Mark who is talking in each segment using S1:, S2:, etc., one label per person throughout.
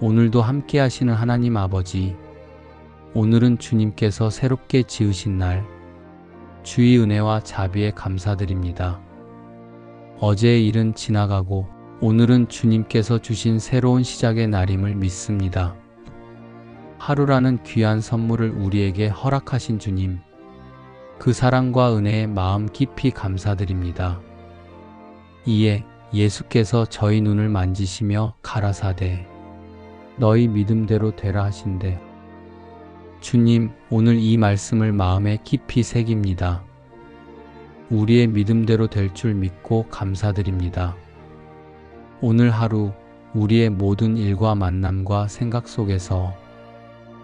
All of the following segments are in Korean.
S1: 오늘도 함께 하시는 하나님 아버지, 오늘은 주님께서 새롭게 지으신 날, 주의 은혜와 자비에 감사드립니다. 어제의 일은 지나가고 오늘은 주님께서 주신 새로운 시작의 날임을 믿습니다. 하루라는 귀한 선물을 우리에게 허락하신 주님, 그 사랑과 은혜에 마음 깊이 감사드립니다. 이에 예수께서 저희 눈을 만지시며 가라사대 너희 믿음대로 되라 하신대. 주님, 오늘 이 말씀을 마음에 깊이 새깁니다. 우리의 믿음대로 될 줄 믿고 감사드립니다. 오늘 하루 우리의 모든 일과 만남과 생각 속에서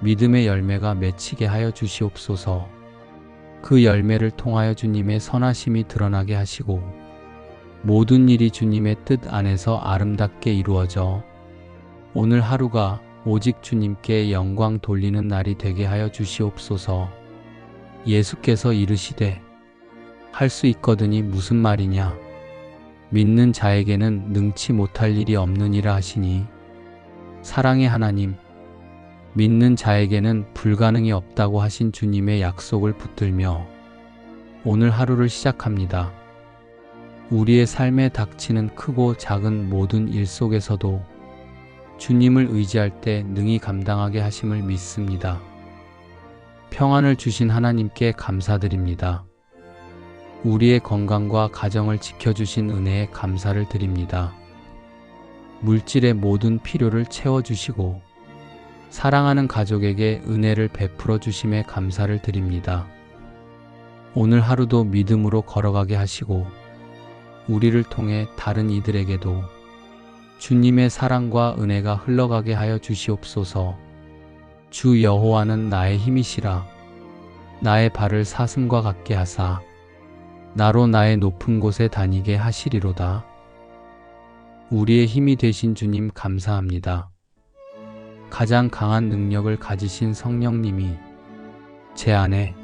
S1: 믿음의 열매가 맺히게 하여 주시옵소서. 그 열매를 통하여 주님의 선하심이 드러나게 하시고 모든 일이 주님의 뜻 안에서 아름답게 이루어져 오늘 하루가 오직 주님께 영광 돌리는 날이 되게 하여 주시옵소서. 예수께서 이르시되 할 수 있거든이 무슨 말이냐? 믿는 자에게는 능치 못할 일이 없느니라 하시니 사랑의 하나님, 믿는 자에게는 불가능이 없다고 하신 주님의 약속을 붙들며 오늘 하루를 시작합니다. 우리의 삶에 닥치는 크고 작은 모든 일 속에서도 주님을 의지할 때 능히 감당하게 하심을 믿습니다. 평안을 주신 하나님께 감사드립니다. 우리의 건강과 가정을 지켜주신 은혜에 감사를 드립니다. 물질의 모든 필요를 채워주시고 사랑하는 가족에게 은혜를 베풀어 주심에 감사를 드립니다. 오늘 하루도 믿음으로 걸어가게 하시고 우리를 통해 다른 이들에게도 주님의 사랑과 은혜가 흘러가게 하여 주시옵소서. 주 여호와는 나의 힘이시라. 나의 발을 사슴과 같게 하사 나로 나의 높은 곳에 다니게 하시리로다. 우리의 힘이 되신 주님 감사합니다. 가장 강한 능력을 가지신 성령님이 제 안에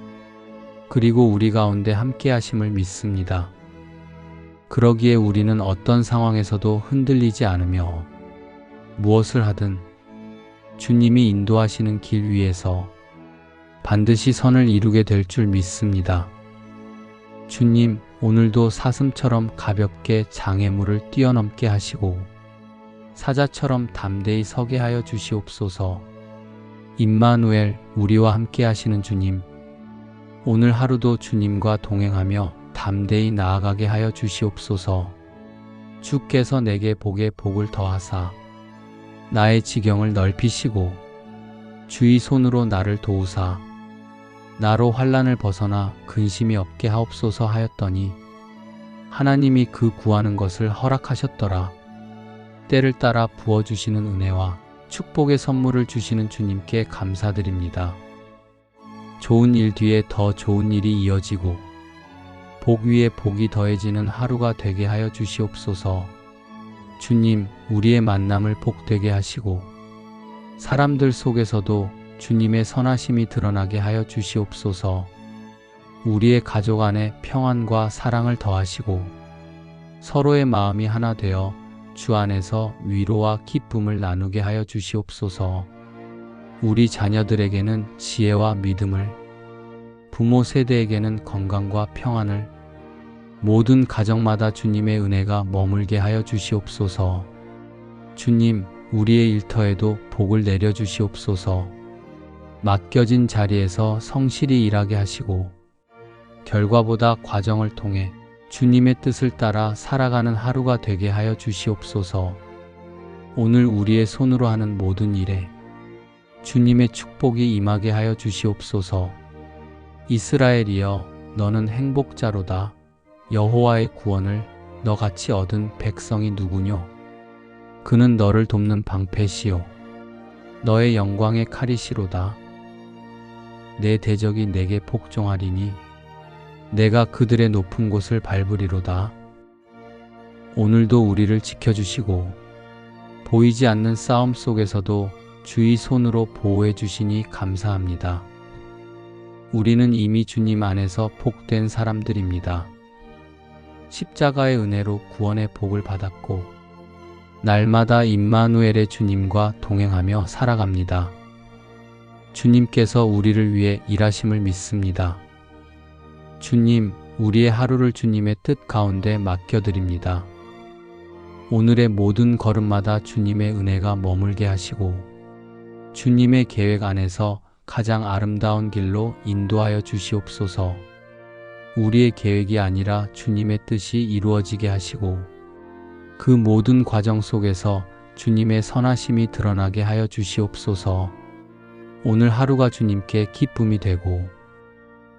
S1: 그리고 우리 가운데 함께 하심을 믿습니다. 그러기에 우리는 어떤 상황에서도 흔들리지 않으며 무엇을 하든 주님이 인도하시는 길 위에서 반드시 선을 이루게 될 줄 믿습니다. 주님, 오늘도 사슴처럼 가볍게 장애물을 뛰어넘게 하시고 사자처럼 담대히 서게 하여 주시옵소서. 임마누엘, 우리와 함께 하시는 주님, 오늘 하루도 주님과 동행하며 담대히 나아가게 하여 주시옵소서. 주께서 내게 복에 복을 더하사 나의 지경을 넓히시고 주의 손으로 나를 도우사 나로 환난을 벗어나 근심이 없게 하옵소서 하였더니 하나님이 그 구하는 것을 허락하셨더라. 때를 따라 부어주시는 은혜와 축복의 선물을 주시는 주님께 감사드립니다. 좋은 일 뒤에 더 좋은 일이 이어지고 복 위에 복이 더해지는 하루가 되게 하여 주시옵소서. 주님, 우리의 만남을 복되게 하시고 사람들 속에서도 주님의 선하심이 드러나게 하여 주시옵소서. 우리의 가족 안에 평안과 사랑을 더하시고 서로의 마음이 하나 되어 주 안에서 위로와 기쁨을 나누게 하여 주시옵소서. 우리 자녀들에게는 지혜와 믿음을, 부모 세대에게는 건강과 평안을, 모든 가정마다 주님의 은혜가 머물게 하여 주시옵소서. 주님, 우리의 일터에도 복을 내려 주시옵소서. 맡겨진 자리에서 성실히 일하게 하시고 결과보다 과정을 통해 주님의 뜻을 따라 살아가는 하루가 되게 하여 주시옵소서. 오늘 우리의 손으로 하는 모든 일에 주님의 축복이 임하게 하여 주시옵소서. 이스라엘이여, 너는 행복자로다. 여호와의 구원을 너같이 얻은 백성이 누구뇨? 그는 너를 돕는 방패시요 너의 영광의 칼이시로다. 내 대적이 내게 복종하리니 내가 그들의 높은 곳을 밟으리로다. 오늘도 우리를 지켜주시고 보이지 않는 싸움 속에서도 주의 손으로 보호해 주시니 감사합니다. 우리는 이미 주님 안에서 복된 사람들입니다. 십자가의 은혜로 구원의 복을 받았고 날마다 임마누엘의 주님과 동행하며 살아갑니다. 주님께서 우리를 위해 일하심을 믿습니다. 주님, 우리의 하루를 주님의 뜻 가운데 맡겨드립니다. 오늘의 모든 걸음마다 주님의 은혜가 머물게 하시고 주님의 계획 안에서 가장 아름다운 길로 인도하여 주시옵소서. 우리의 계획이 아니라 주님의 뜻이 이루어지게 하시고 그 모든 과정 속에서 주님의 선하심이 드러나게 하여 주시옵소서. 오늘 하루가 주님께 기쁨이 되고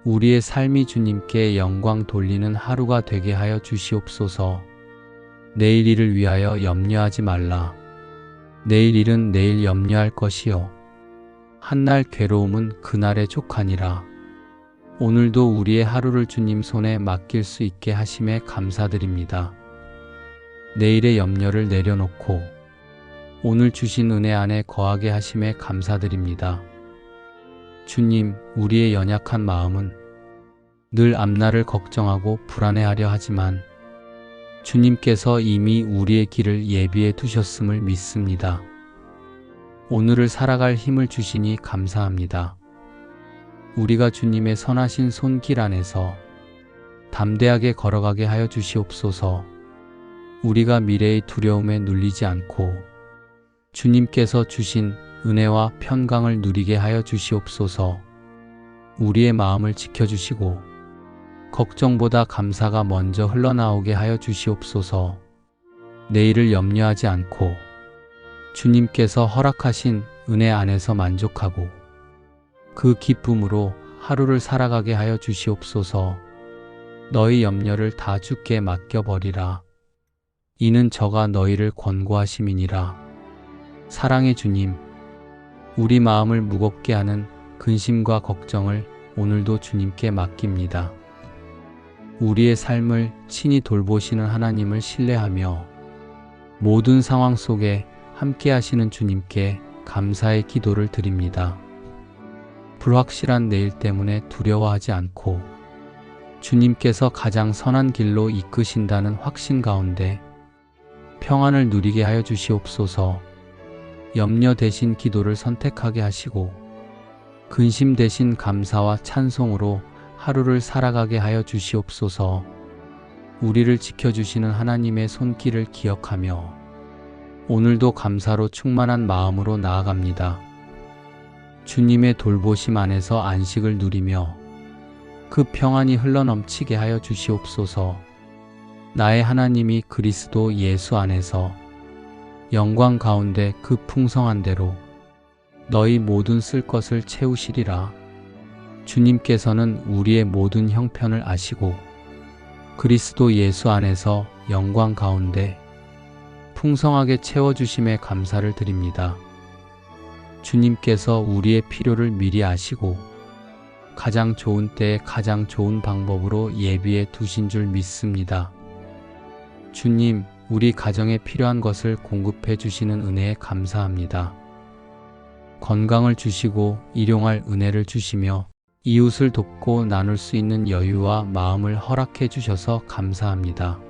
S1: 우리의 삶이 주님께 영광 돌리는 하루가 되게 하여 주시옵소서. 내일 일을 위하여 염려하지 말라. 내일 일은 내일 염려할 것이요 한날 괴로움은 그날의 족하니라. 오늘도 우리의 하루를 주님 손에 맡길 수 있게 하심에 감사드립니다. 내일의 염려를 내려놓고 오늘 주신 은혜 안에 거하게 하심에 감사드립니다. 주님, 우리의 연약한 마음은 늘 앞날을 걱정하고 불안해하려 하지만 주님께서 이미 우리의 길을 예비해 두셨음을 믿습니다. 오늘을 살아갈 힘을 주시니 감사합니다. 우리가 주님의 선하신 손길 안에서 담대하게 걸어가게 하여 주시옵소서. 우리가 미래의 두려움에 눌리지 않고 주님께서 주신 은혜와 평강을 누리게 하여 주시옵소서. 우리의 마음을 지켜주시고 걱정보다 감사가 먼저 흘러나오게 하여 주시옵소서. 내일을 염려하지 않고 주님께서 허락하신 은혜 안에서 만족하고 그 기쁨으로 하루를 살아가게 하여 주시옵소서. 너희 염려를 다 주께 맡겨버리라. 이는 저가 너희를 권고하심이니라. 사랑의 주님, 우리 마음을 무겁게 하는 근심과 걱정을 오늘도 주님께 맡깁니다. 우리의 삶을 친히 돌보시는 하나님을 신뢰하며 모든 상황 속에 함께 하시는 주님께 감사의 기도를 드립니다. 불확실한 내일 때문에 두려워하지 않고 주님께서 가장 선한 길로 이끄신다는 확신 가운데 평안을 누리게 하여 주시옵소서. 염려 대신 기도를 선택하게 하시고 근심 대신 감사와 찬송으로 하루를 살아가게 하여 주시옵소서. 우리를 지켜주시는 하나님의 손길을 기억하며 오늘도 감사로 충만한 마음으로 나아갑니다. 주님의 돌보심 안에서 안식을 누리며 그 평안이 흘러넘치게 하여 주시옵소서. 나의 하나님이 그리스도 예수 안에서 영광 가운데 그 풍성한 대로 너희 모든 쓸 것을 채우시리라. 주님께서는 우리의 모든 형편을 아시고 그리스도 예수 안에서 영광 가운데 풍성하게 채워주심에 감사를 드립니다. 주님께서 우리의 필요를 미리 아시고 가장 좋은 때에 가장 좋은 방법으로 예비해 두신 줄 믿습니다. 주님, 우리 가정에 필요한 것을 공급해 주시는 은혜에 감사합니다. 건강을 주시고 일용할 은혜를 주시며 이웃을 돕고 나눌 수 있는 여유와 마음을 허락해 주셔서 감사합니다.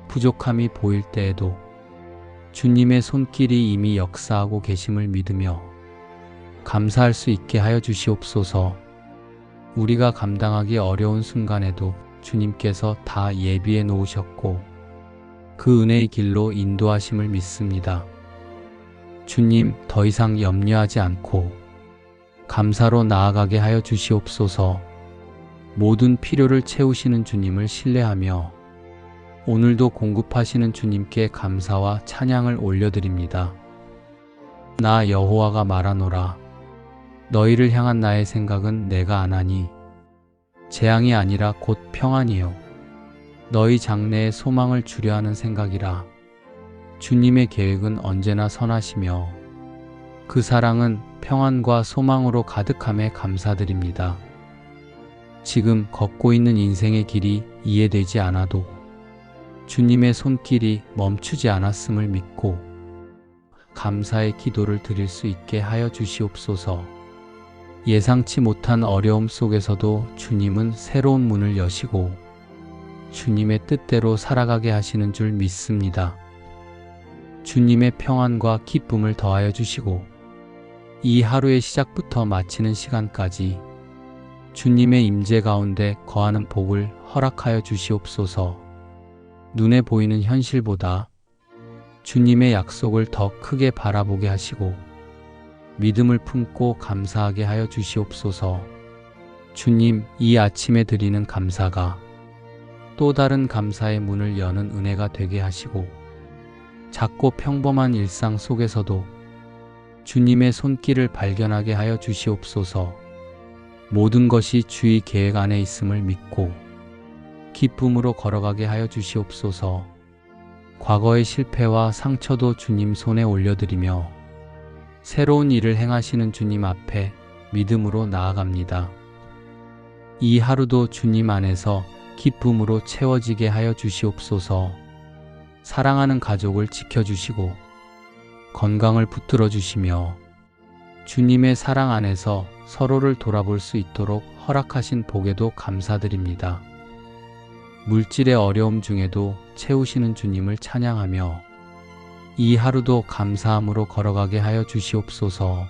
S1: 부족함이 보일 때에도 주님의 손길이 이미 역사하고 계심을 믿으며 감사할 수 있게 하여 주시옵소서. 우리가 감당하기 어려운 순간에도 주님께서 다 예비해 놓으셨고 그 은혜의 길로 인도하심을 믿습니다. 주님, 더 이상 염려하지 않고 감사로 나아가게 하여 주시옵소서. 모든 필요를 채우시는 주님을 신뢰하며 오늘도 공급하시는 주님께 감사와 찬양을 올려드립니다. 나 여호와가 말하노라. 너희를 향한 나의 생각은 내가 아나니 재앙이 아니라 곧 평안이요 너희 장래에 소망을 주려 하는 생각이라. 주님의 계획은 언제나 선하시며 그 사랑은 평안과 소망으로 가득함에 감사드립니다. 지금 걷고 있는 인생의 길이 이해되지 않아도 주님의 손길이 멈추지 않았음을 믿고 감사의 기도를 드릴 수 있게 하여 주시옵소서. 예상치 못한 어려움 속에서도 주님은 새로운 문을 여시고 주님의 뜻대로 살아가게 하시는 줄 믿습니다. 주님의 평안과 기쁨을 더하여 주시고 이 하루의 시작부터 마치는 시간까지 주님의 임재 가운데 거하는 복을 허락하여 주시옵소서. 눈에 보이는 현실보다 주님의 약속을 더 크게 바라보게 하시고 믿음을 품고 감사하게 하여 주시옵소서. 주님, 이 아침에 드리는 감사가 또 다른 감사의 문을 여는 은혜가 되게 하시고 작고 평범한 일상 속에서도 주님의 손길을 발견하게 하여 주시옵소서. 모든 것이 주의 계획 안에 있음을 믿고 기쁨으로 걸어가게 하여 주시옵소서. 과거의 실패와 상처도 주님 손에 올려드리며 새로운 일을 행하시는 주님 앞에 믿음으로 나아갑니다. 이 하루도 주님 안에서 기쁨으로 채워지게 하여 주시옵소서. 사랑하는 가족을 지켜주시고 건강을 붙들어 주시며 주님의 사랑 안에서 서로를 돌아볼 수 있도록 허락하신 복에도 감사드립니다. 물질의 어려움 중에도 채우시는 주님을 찬양하며 이 하루도 감사함으로 걸어가게 하여 주시옵소서.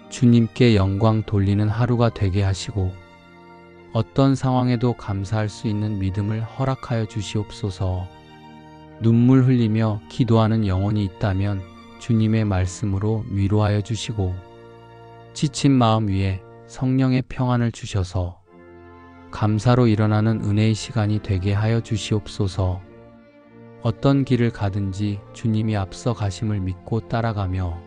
S1: 주님께 영광 돌리는 하루가 되게 하시고 어떤 상황에도 감사할 수 있는 믿음을 허락하여 주시옵소서. 눈물 흘리며 기도하는 영혼이 있다면 주님의 말씀으로 위로하여 주시고 지친 마음 위에 성령의 평안을 주셔서 감사로 일어나는 은혜의 시간이 되게 하여 주시옵소서. 어떤 길을 가든지 주님이 앞서 가심을 믿고 따라가며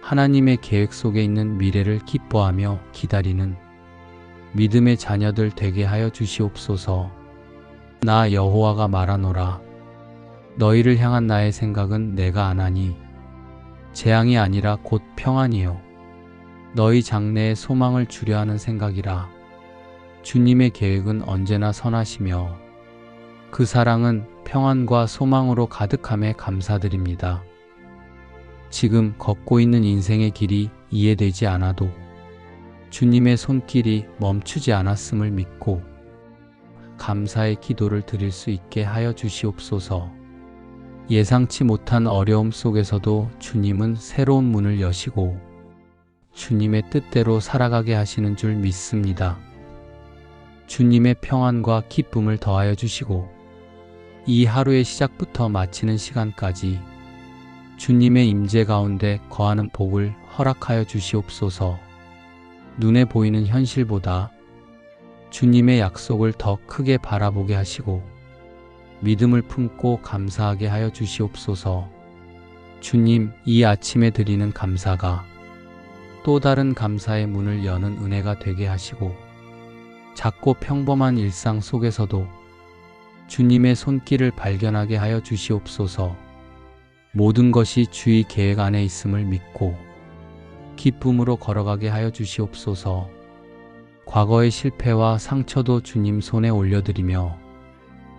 S1: 하나님의 계획 속에 있는 미래를 기뻐하며 기다리는 믿음의 자녀들 되게 하여 주시옵소서. 나 여호와가 말하노라. 너희를 향한 나의 생각은 내가 아나니 재앙이 아니라 곧 평안이요 너희 장래에 소망을 주려 하는 생각이라. 주님의 계획은 언제나 선하시며 그 사랑은 평안과 소망으로 가득함에 감사드립니다. 지금 걷고 있는 인생의 길이 이해되지 않아도 주님의 손길이 멈추지 않았음을 믿고 감사의 기도를 드릴 수 있게 하여 주시옵소서. 예상치 못한 어려움 속에서도 주님은 새로운 문을 여시고 주님의 뜻대로 살아가게 하시는 줄 믿습니다. 주님의 평안과 기쁨을 더하여 주시고 이 하루의 시작부터 마치는 시간까지 주님의 임재 가운데 거하는 복을 허락하여 주시옵소서. 눈에 보이는 현실보다 주님의 약속을 더 크게 바라보게 하시고 믿음을 품고 감사하게 하여 주시옵소서. 주님, 이 아침에 드리는 감사가 또 다른 감사의 문을 여는 은혜가 되게 하시고 작고 평범한 일상 속에서도 주님의 손길을 발견하게 하여 주시옵소서. 모든 것이 주의 계획 안에 있음을 믿고 기쁨으로 걸어가게 하여 주시옵소서. 과거의 실패와 상처도 주님 손에 올려드리며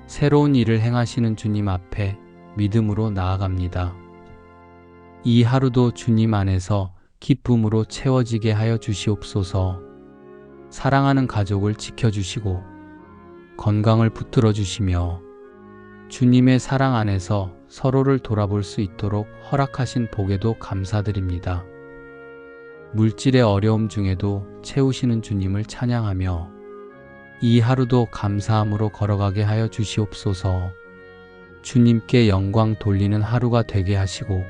S1: 새로운 일을 행하시는 주님 앞에 믿음으로 나아갑니다. 이 하루도 주님 안에서 기쁨으로 채워지게 하여 주시옵소서. 사랑하는 가족을 지켜주시고 건강을 붙들어 주시며 주님의 사랑 안에서 서로를 돌아볼 수 있도록 허락하신 복에도 감사드립니다. 물질의 어려움 중에도 채우시는 주님을 찬양하며 이 하루도 감사함으로 걸어가게 하여 주시옵소서. 주님께 영광 돌리는 하루가 되게 하시고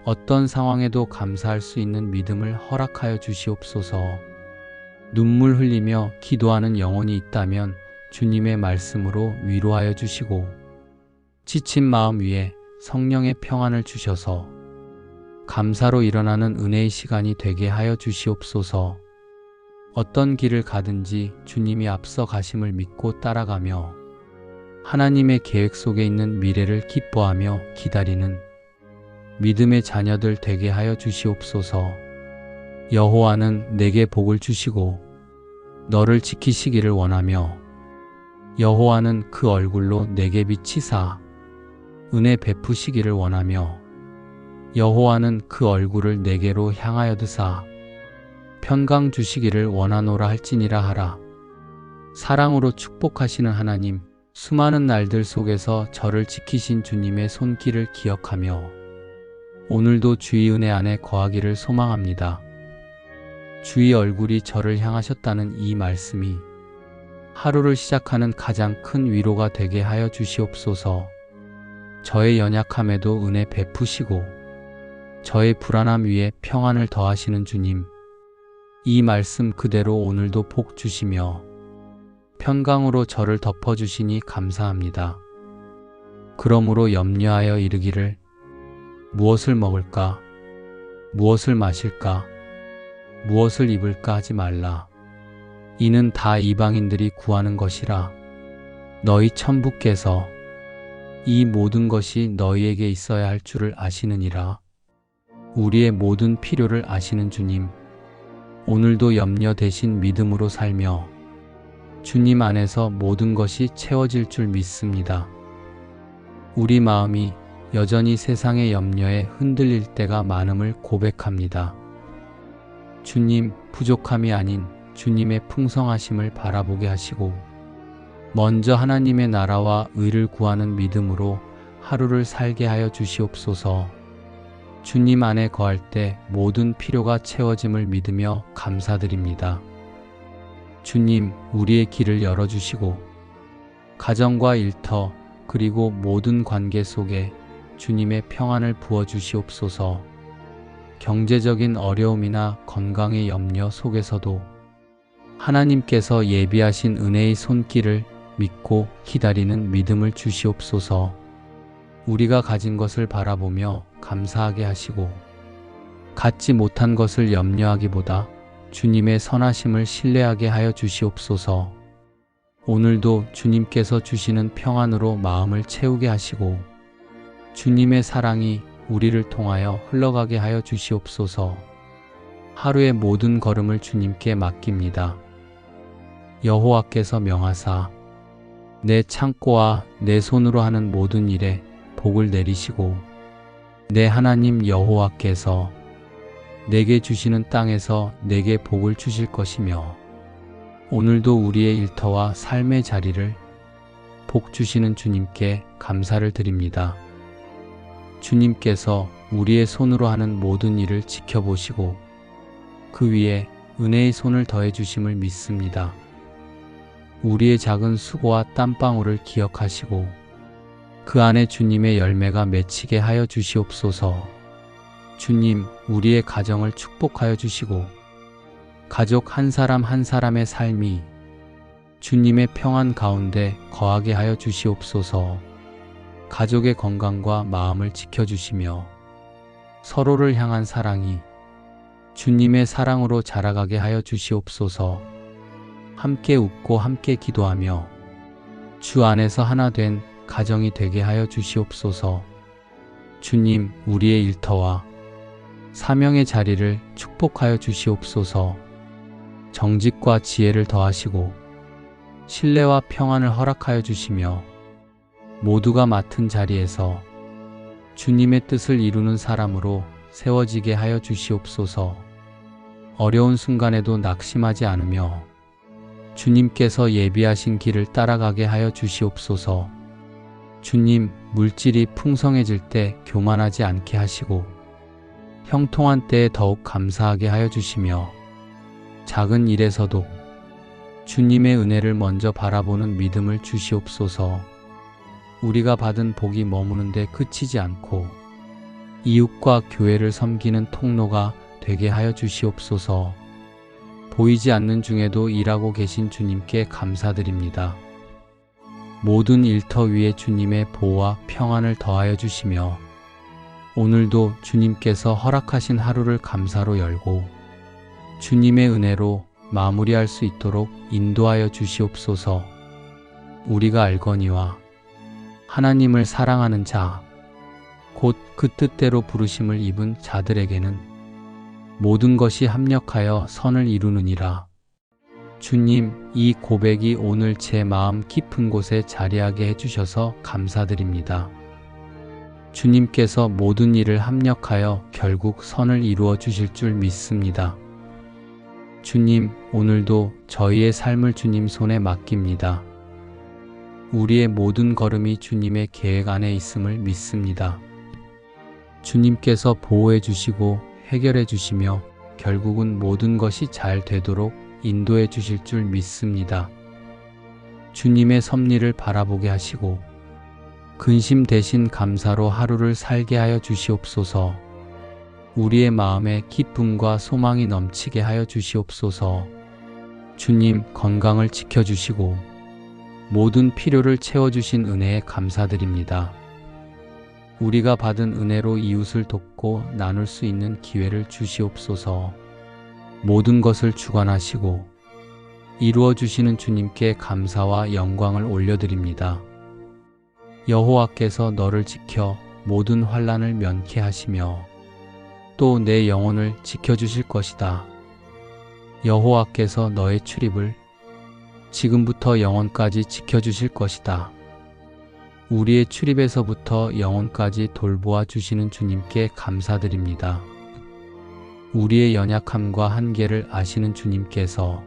S1: 어떤 상황에도 감사할 수 있는 믿음을 허락하여 주시옵소서. 눈물 흘리며 기도하는 영혼이 있다면 주님의 말씀으로 위로하여 주시고 지친 마음 위에 성령의 평안을 주셔서 감사로 일어나는 은혜의 시간이 되게 하여 주시옵소서. 어떤 길을 가든지 주님이 앞서 가심을 믿고 따라가며 하나님의 계획 속에 있는 미래를 기뻐하며 기다리는 믿음의 자녀들 되게 하여 주시옵소서. 여호와는 내게 복을 주시고 너를 지키시기를 원하며 여호와는 그 얼굴로 내게 비치사 은혜 베푸시기를 원하며 여호와는 그 얼굴을 내게로 향하여 드사 편강 주시기를 원하노라 할지니라 하라. 사랑으로 축복하시는 하나님, 수많은 날들 속에서 저를 지키신 주님의 손길을 기억하며 오늘도 주의 은혜 안에 거하기를 소망합니다. 주의 얼굴이 저를 향하셨다는 이 말씀이 하루를 시작하는 가장 큰 위로가 되게 하여 주시옵소서. 저의 연약함에도 은혜 베푸시고 저의 불안함 위에 평안을 더하시는 주님, 이 말씀 그대로 오늘도 복 주시며 평강으로 저를 덮어주시니 감사합니다. 그러므로 염려하여 이르기를 무엇을 먹을까, 무엇을 마실까, 무엇을 입을까 하지 말라. 이는 다 이방인들이 구하는 것이라. 너희 천부께서 이 모든 것이 너희에게 있어야 할 줄을 아시느니라. 우리의 모든 필요를 아시는 주님, 오늘도 염려 대신 믿음으로 살며 주님 안에서 모든 것이 채워질 줄 믿습니다. 우리 마음이 여전히 세상의 염려에 흔들릴 때가 많음을 고백합니다. 주님, 부족함이 아닌 주님의 풍성하심을 바라보게 하시고 먼저 하나님의 나라와 의를 구하는 믿음으로 하루를 살게 하여 주시옵소서. 주님 안에 거할 때 모든 필요가 채워짐을 믿으며 감사드립니다. 주님, 우리의 길을 열어주시고 가정과 일터 그리고 모든 관계 속에 주님의 평안을 부어주시옵소서. 경제적인 어려움이나 건강의 염려 속에서도 하나님께서 예비하신 은혜의 손길을 믿고 기다리는 믿음을 주시옵소서. 우리가 가진 것을 바라보며 감사하게 하시고 갖지 못한 것을 염려하기보다 주님의 선하심을 신뢰하게 하여 주시옵소서. 오늘도 주님께서 주시는 평안으로 마음을 채우게 하시고 주님의 사랑이 우리를 통하여 흘러가게 하여 주시옵소서. 하루의 모든 걸음을 주님께 맡깁니다. 여호와께서 명하사 내 창고와 내 손으로 하는 모든 일에 복을 내리시고 내 하나님 여호와께서 내게 주시는 땅에서 내게 복을 주실 것이며 오늘도 우리의 일터와 삶의 자리를 복 주시는 주님께 감사를 드립니다. 주님께서 우리의 손으로 하는 모든 일을 지켜보시고 그 위에 은혜의 손을 더해 주심을 믿습니다. 우리의 작은 수고와 땀방울을 기억하시고 그 안에 주님의 열매가 맺히게 하여 주시옵소서. 주님, 우리의 가정을 축복하여 주시고 가족 한 사람 한 사람의 삶이 주님의 평안 가운데 거하게 하여 주시옵소서. 가족의 건강과 마음을 지켜주시며 서로를 향한 사랑이 주님의 사랑으로 자라가게 하여 주시옵소서. 함께 웃고 함께 기도하며 주 안에서 하나 된 가정이 되게 하여 주시옵소서. 주님, 우리의 일터와 사명의 자리를 축복하여 주시옵소서. 정직과 지혜를 더하시고 신뢰와 평안을 허락하여 주시며 모두가 맡은 자리에서 주님의 뜻을 이루는 사람으로 세워지게 하여 주시옵소서. 어려운 순간에도 낙심하지 않으며 주님께서 예비하신 길을 따라가게 하여 주시옵소서. 주님, 물질이 풍성해질 때 교만하지 않게 하시고 형통한 때에 더욱 감사하게 하여 주시며 작은 일에서도 주님의 은혜를 먼저 바라보는 믿음을 주시옵소서. 우리가 받은 복이 머무는데 그치지 않고 이웃과 교회를 섬기는 통로가 되게 하여 주시옵소서. 보이지 않는 중에도 일하고 계신 주님께 감사드립니다. 모든 일터 위에 주님의 보호와 평안을 더하여 주시며 오늘도 주님께서 허락하신 하루를 감사로 열고 주님의 은혜로 마무리할 수 있도록 인도하여 주시옵소서. 우리가 알거니와 하나님을 사랑하는 자, 곧 그 뜻대로 부르심을 입은 자들에게는 모든 것이 합력하여 선을 이루느니라. 주님, 이 고백이 오늘 제 마음 깊은 곳에 자리하게 해주셔서 감사드립니다. 주님께서 모든 일을 합력하여 결국 선을 이루어 주실 줄 믿습니다. 주님, 오늘도 저희의 삶을 주님 손에 맡깁니다. 우리의 모든 걸음이 주님의 계획 안에 있음을 믿습니다. 주님께서 보호해 주시고 해결해 주시며 결국은 모든 것이 잘 되도록 인도해 주실 줄 믿습니다. 주님의 섭리를 바라보게 하시고 근심 대신 감사로 하루를 살게 하여 주시옵소서. 우리의 마음에 기쁨과 소망이 넘치게 하여 주시옵소서. 주님 건강을 지켜주시고 모든 필요를 채워주신 은혜에 감사드립니다. 우리가 받은 은혜로 이웃을 돕고 나눌 수 있는 기회를 주시옵소서. 모든 것을 주관하시고 이루어 주시는 주님께 감사와 영광을 올려드립니다. 여호와께서 너를 지켜 모든 환난을 면케 하시며 또 내 영혼을 지켜주실 것이다. 여호와께서 너의 출입을 지금부터 영원까지 지켜주실 것이다. 우리의 출입에서부터 영혼까지 돌보아 주시는 주님께 감사드립니다. 우리의 연약함과 한계를 아시는 주님께서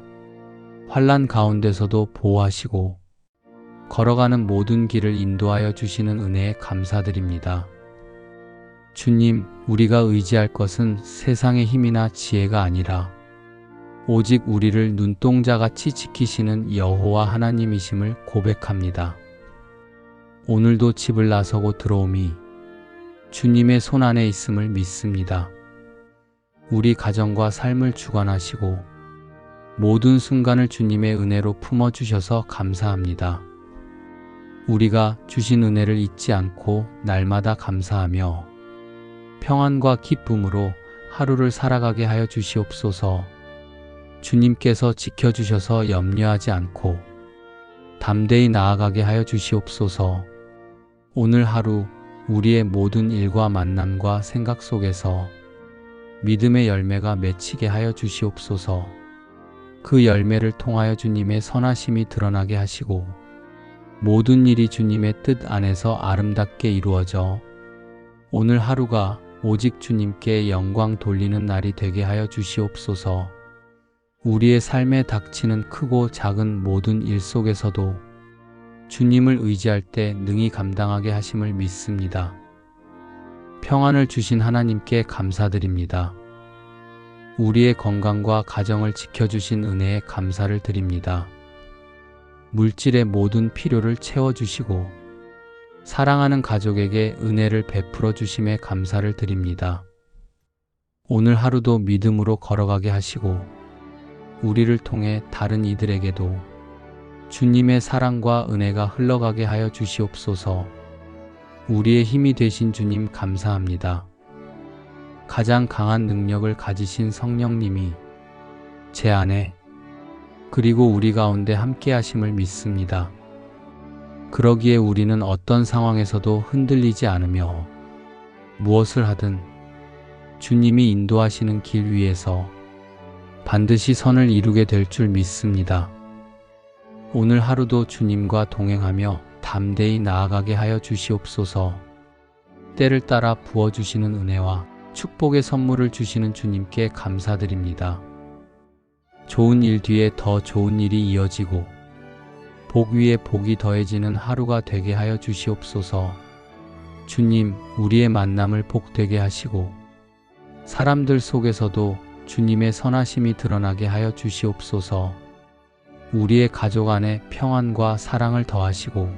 S1: 환난 가운데서도 보호하시고 걸어가는 모든 길을 인도하여 주시는 은혜에 감사드립니다. 주님, 우리가 의지할 것은 세상의 힘이나 지혜가 아니라 오직 우리를 눈동자같이 지키시는 여호와 하나님이심을 고백합니다. 오늘도 집을 나서고 들어오미 주님의 손 안에 있음을 믿습니다. 우리 가정과 삶을 주관하시고 모든 순간을 주님의 은혜로 품어주셔서 감사합니다. 우리가 주신 은혜를 잊지 않고 날마다 감사하며 평안과 기쁨으로 하루를 살아가게 하여 주시옵소서. 주님께서 지켜주셔서 염려하지 않고 담대히 나아가게 하여 주시옵소서. 오늘 하루 우리의 모든 일과 만남과 생각 속에서 믿음의 열매가 맺히게 하여 주시옵소서. 그 열매를 통하여 주님의 선하심이 드러나게 하시고 모든 일이 주님의 뜻 안에서 아름답게 이루어져 오늘 하루가 오직 주님께 영광 돌리는 날이 되게 하여 주시옵소서. 우리의 삶에 닥치는 크고 작은 모든 일 속에서도 주님을 의지할 때 능히 감당하게 하심을 믿습니다. 평안을 주신 하나님께 감사드립니다. 우리의 건강과 가정을 지켜주신 은혜에 감사를 드립니다. 물질의 모든 필요를 채워주시고 사랑하는 가족에게 은혜를 베풀어 주심에 감사를 드립니다. 오늘 하루도 믿음으로 걸어가게 하시고 우리를 통해 다른 이들에게도 주님의 사랑과 은혜가 흘러가게 하여 주시옵소서. 우리의 힘이 되신 주님 감사합니다. 가장 강한 능력을 가지신 성령님이 제 안에 그리고 우리 가운데 함께 하심을 믿습니다. 그러기에 우리는 어떤 상황에서도 흔들리지 않으며 무엇을 하든 주님이 인도하시는 길 위에서 반드시 선을 이루게 될 줄 믿습니다. 오늘 하루도 주님과 동행하며 담대히 나아가게 하여 주시옵소서. 때를 따라 부어주시는 은혜와 축복의 선물을 주시는 주님께 감사드립니다. 좋은 일 뒤에 더 좋은 일이 이어지고 복 위에 복이 더해지는 하루가 되게 하여 주시옵소서. 주님, 우리의 만남을 복되게 하시고 사람들 속에서도 주님의 선하심이 드러나게 하여 주시옵소서. 우리의 가족 안에 평안과 사랑을 더하시고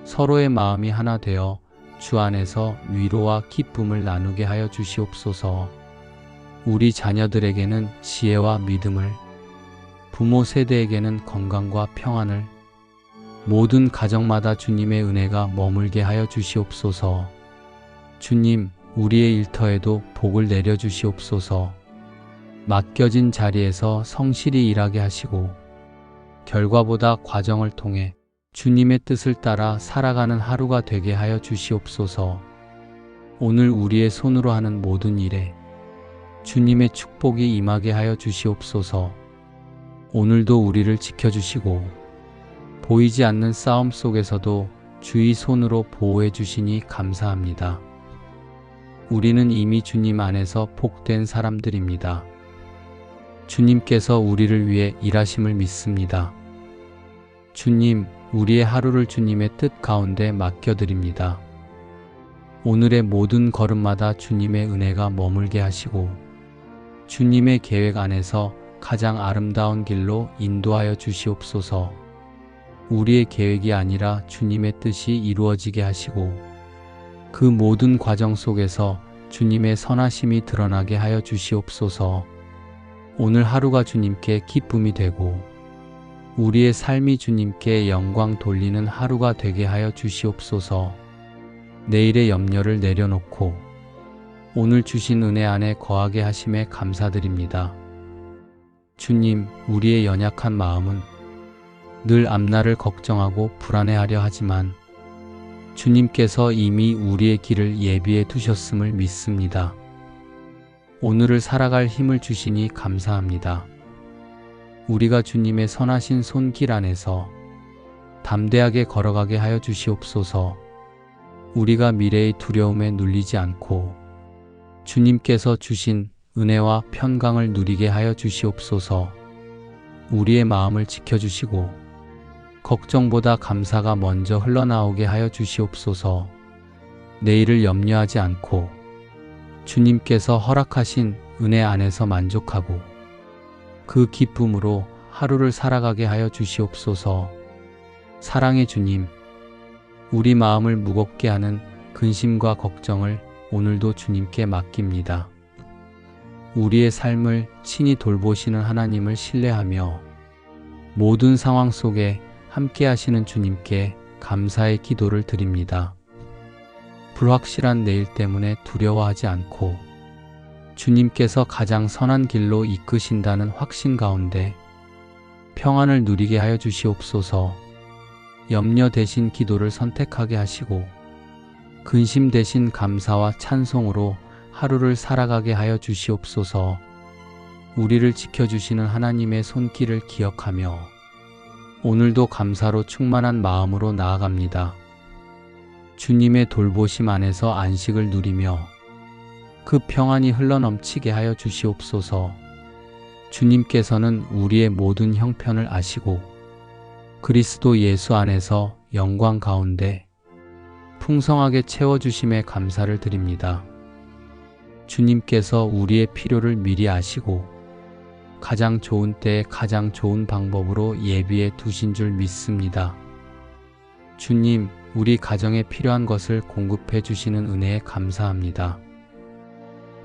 S1: 서로의 마음이 하나 되어 주 안에서 위로와 기쁨을 나누게 하여 주시옵소서. 우리 자녀들에게는 지혜와 믿음을, 부모 세대에게는 건강과 평안을, 모든 가정마다 주님의 은혜가 머물게 하여 주시옵소서. 주님, 우리의 일터에도 복을 내려 주시옵소서. 맡겨진 자리에서 성실히 일하게 하시고 결과보다 과정을 통해 주님의 뜻을 따라 살아가는 하루가 되게 하여 주시옵소서. 오늘 우리의 손으로 하는 모든 일에 주님의 축복이 임하게 하여 주시옵소서. 오늘도 우리를 지켜주시고 보이지 않는 싸움 속에서도 주의 손으로 보호해 주시니 감사합니다. 우리는 이미 주님 안에서 복된 사람들입니다. 주님께서 우리를 위해 일하심을 믿습니다. 주님, 우리의 하루를 주님의 뜻 가운데 맡겨드립니다. 오늘의 모든 걸음마다 주님의 은혜가 머물게 하시고 주님의 계획 안에서 가장 아름다운 길로 인도하여 주시옵소서. 우리의 계획이 아니라 주님의 뜻이 이루어지게 하시고 그 모든 과정 속에서 주님의 선하심이 드러나게 하여 주시옵소서. 오늘 하루가 주님께 기쁨이 되고 우리의 삶이 주님께 영광 돌리는 하루가 되게 하여 주시옵소서. 내일의 염려를 내려놓고 오늘 주신 은혜 안에 거하게 하심에 감사드립니다. 주님, 우리의 연약한 마음은 늘 앞날을 걱정하고 불안해하려 하지만 주님께서 이미 우리의 길을 예비해 두셨음을 믿습니다. 오늘을 살아갈 힘을 주시니 감사합니다. 우리가 주님의 선하신 손길 안에서 담대하게 걸어가게 하여 주시옵소서. 우리가 미래의 두려움에 눌리지 않고 주님께서 주신 은혜와 평강을 누리게 하여 주시옵소서. 우리의 마음을 지켜주시고 걱정보다 감사가 먼저 흘러나오게 하여 주시옵소서. 내일을 염려하지 않고 주님께서 허락하신 은혜 안에서 만족하고 그 기쁨으로 하루를 살아가게 하여 주시옵소서. 사랑의 주님, 우리 마음을 무겁게 하는 근심과 걱정을 오늘도 주님께 맡깁니다. 우리의 삶을 친히 돌보시는 하나님을 신뢰하며 모든 상황 속에 함께 하시는 주님께 감사의 기도를 드립니다. 불확실한 내일 때문에 두려워하지 않고 주님께서 가장 선한 길로 이끄신다는 확신 가운데 평안을 누리게 하여 주시옵소서. 염려 대신 기도를 선택하게 하시고 근심 대신 감사와 찬송으로 하루를 살아가게 하여 주시옵소서. 우리를 지켜주시는 하나님의 손길을 기억하며 오늘도 감사로 충만한 마음으로 나아갑니다. 주님의 돌보심 안에서 안식을 누리며 그 평안이 흘러넘치게 하여 주시옵소서. 주님께서는 우리의 모든 형편을 아시고 그리스도 예수 안에서 영광 가운데 풍성하게 채워주심에 감사를 드립니다. 주님께서 우리의 필요를 미리 아시고 가장 좋은 때에 가장 좋은 방법으로 예비해 두신 줄 믿습니다. 주님, 우리 가정에 필요한 것을 공급해 주시는 은혜에 감사합니다.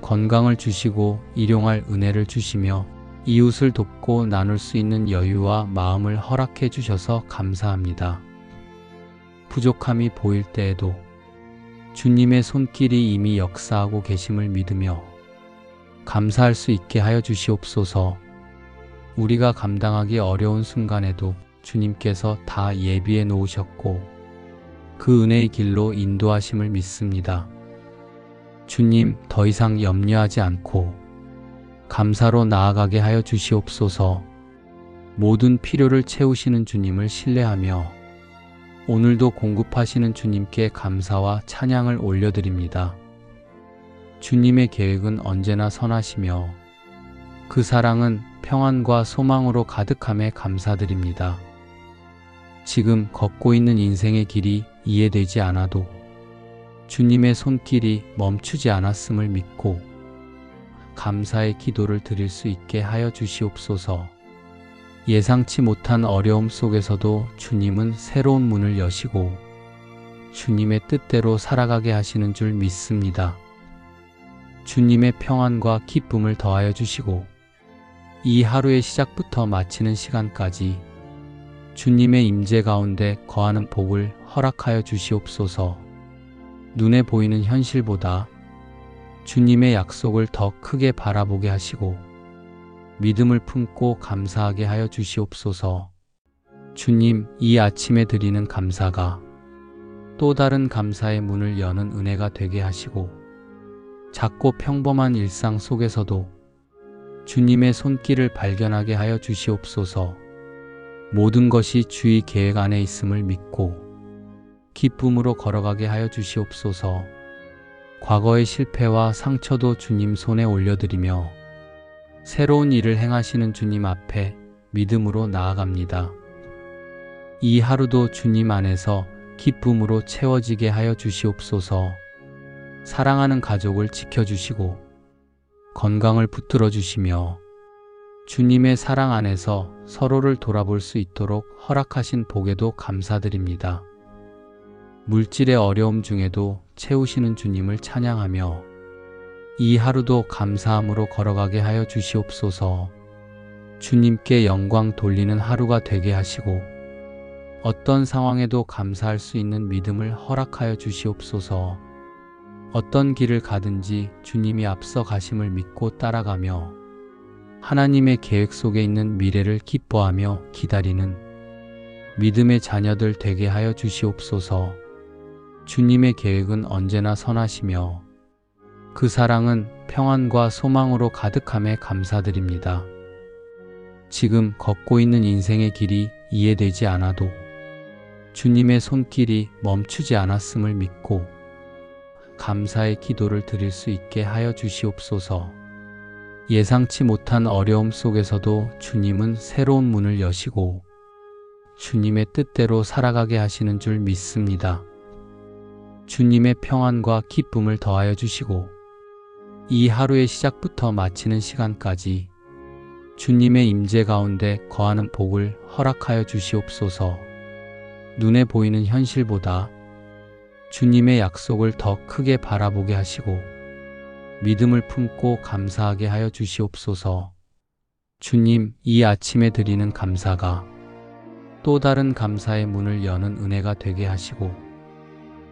S1: 건강을 주시고 일용할 은혜를 주시며 이웃을 돕고 나눌 수 있는 여유와 마음을 허락해 주셔서 감사합니다. 부족함이 보일 때에도 주님의 손길이 이미 역사하고 계심을 믿으며 감사할 수 있게 하여 주시옵소서. 우리가 감당하기 어려운 순간에도 주님께서 다 예비해 놓으셨고 그 은혜의 길로 인도하심을 믿습니다. 주님, 더 이상 염려하지 않고 감사로 나아가게 하여 주시옵소서. 모든 필요를 채우시는 주님을 신뢰하며 오늘도 공급하시는 주님께 감사와 찬양을 올려드립니다. 주님의 계획은 언제나 선하시며 그 사랑은 평안과 소망으로 가득함에 감사드립니다. 지금 걷고 있는 인생의 길이 이해되지 않아도 주님의 손길이 멈추지 않았음을 믿고 감사의 기도를 드릴 수 있게 하여 주시옵소서. 예상치 못한 어려움 속에서도 주님은 새로운 문을 여시고 주님의 뜻대로 살아가게 하시는 줄 믿습니다. 주님의 평안과 기쁨을 더하여 주시고 이 하루의 시작부터 마치는 시간까지 주님의 임재 가운데 거하는 복을 허락하여 주시옵소서. 눈에 보이는 현실보다 주님의 약속을 더 크게 바라보게 하시고 믿음을 품고 감사하게 하여 주시옵소서. 주님, 이 아침에 드리는 감사가 또 다른 감사의 문을 여는 은혜가 되게 하시고 작고 평범한 일상 속에서도 주님의 손길을 발견하게 하여 주시옵소서. 모든 것이 주의 계획 안에 있음을 믿고 기쁨으로 걸어가게 하여 주시옵소서. 과거의 실패와 상처도 주님 손에 올려드리며 새로운 일을 행하시는 주님 앞에 믿음으로 나아갑니다. 이 하루도 주님 안에서 기쁨으로 채워지게 하여 주시옵소서. 사랑하는 가족을 지켜주시고 건강을 붙들어 주시며 주님의 사랑 안에서 서로를 돌아볼 수 있도록 허락하신 복에도 감사드립니다. 물질의 어려움 중에도 채우시는 주님을 찬양하며 이 하루도 감사함으로 걸어가게 하여 주시옵소서. 주님께 영광 돌리는 하루가 되게 하시고 어떤 상황에도 감사할 수 있는 믿음을 허락하여 주시옵소서. 어떤 길을 가든지 주님이 앞서 가심을 믿고 따라가며 하나님의 계획 속에 있는 미래를 기뻐하며 기다리는 믿음의 자녀들 되게 하여 주시옵소서. 주님의 계획은 언제나 선하시며 그 사랑은 평안과 소망으로 가득함에 감사드립니다. 지금 걷고 있는 인생의 길이 이해되지 않아도 주님의 손길이 멈추지 않았음을 믿고 감사의 기도를 드릴 수 있게 하여 주시옵소서. 예상치 못한 어려움 속에서도 주님은 새로운 문을 여시고 주님의 뜻대로 살아가게 하시는 줄 믿습니다. 주님의 평안과 기쁨을 더하여 주시고 이 하루의 시작부터 마치는 시간까지 주님의 임재 가운데 거하는 복을 허락하여 주시옵소서. 눈에 보이는 현실보다 주님의 약속을 더 크게 바라보게 하시고 믿음을 품고 감사하게 하여 주시옵소서. 주님, 이 아침에 드리는 감사가 또 다른 감사의 문을 여는 은혜가 되게 하시고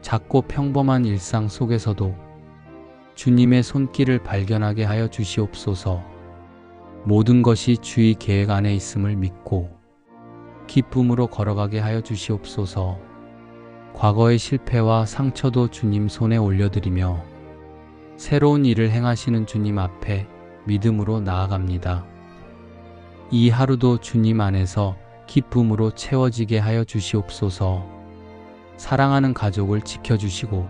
S1: 작고 평범한 일상 속에서도 주님의 손길을 발견하게 하여 주시옵소서. 모든 것이 주의 계획 안에 있음을 믿고 기쁨으로 걸어가게 하여 주시옵소서. 과거의 실패와 상처도 주님 손에 올려드리며 새로운 일을 행하시는 주님 앞에 믿음으로 나아갑니다. 이 하루도 주님 안에서 기쁨으로 채워지게 하여 주시옵소서. 사랑하는 가족을 지켜주시고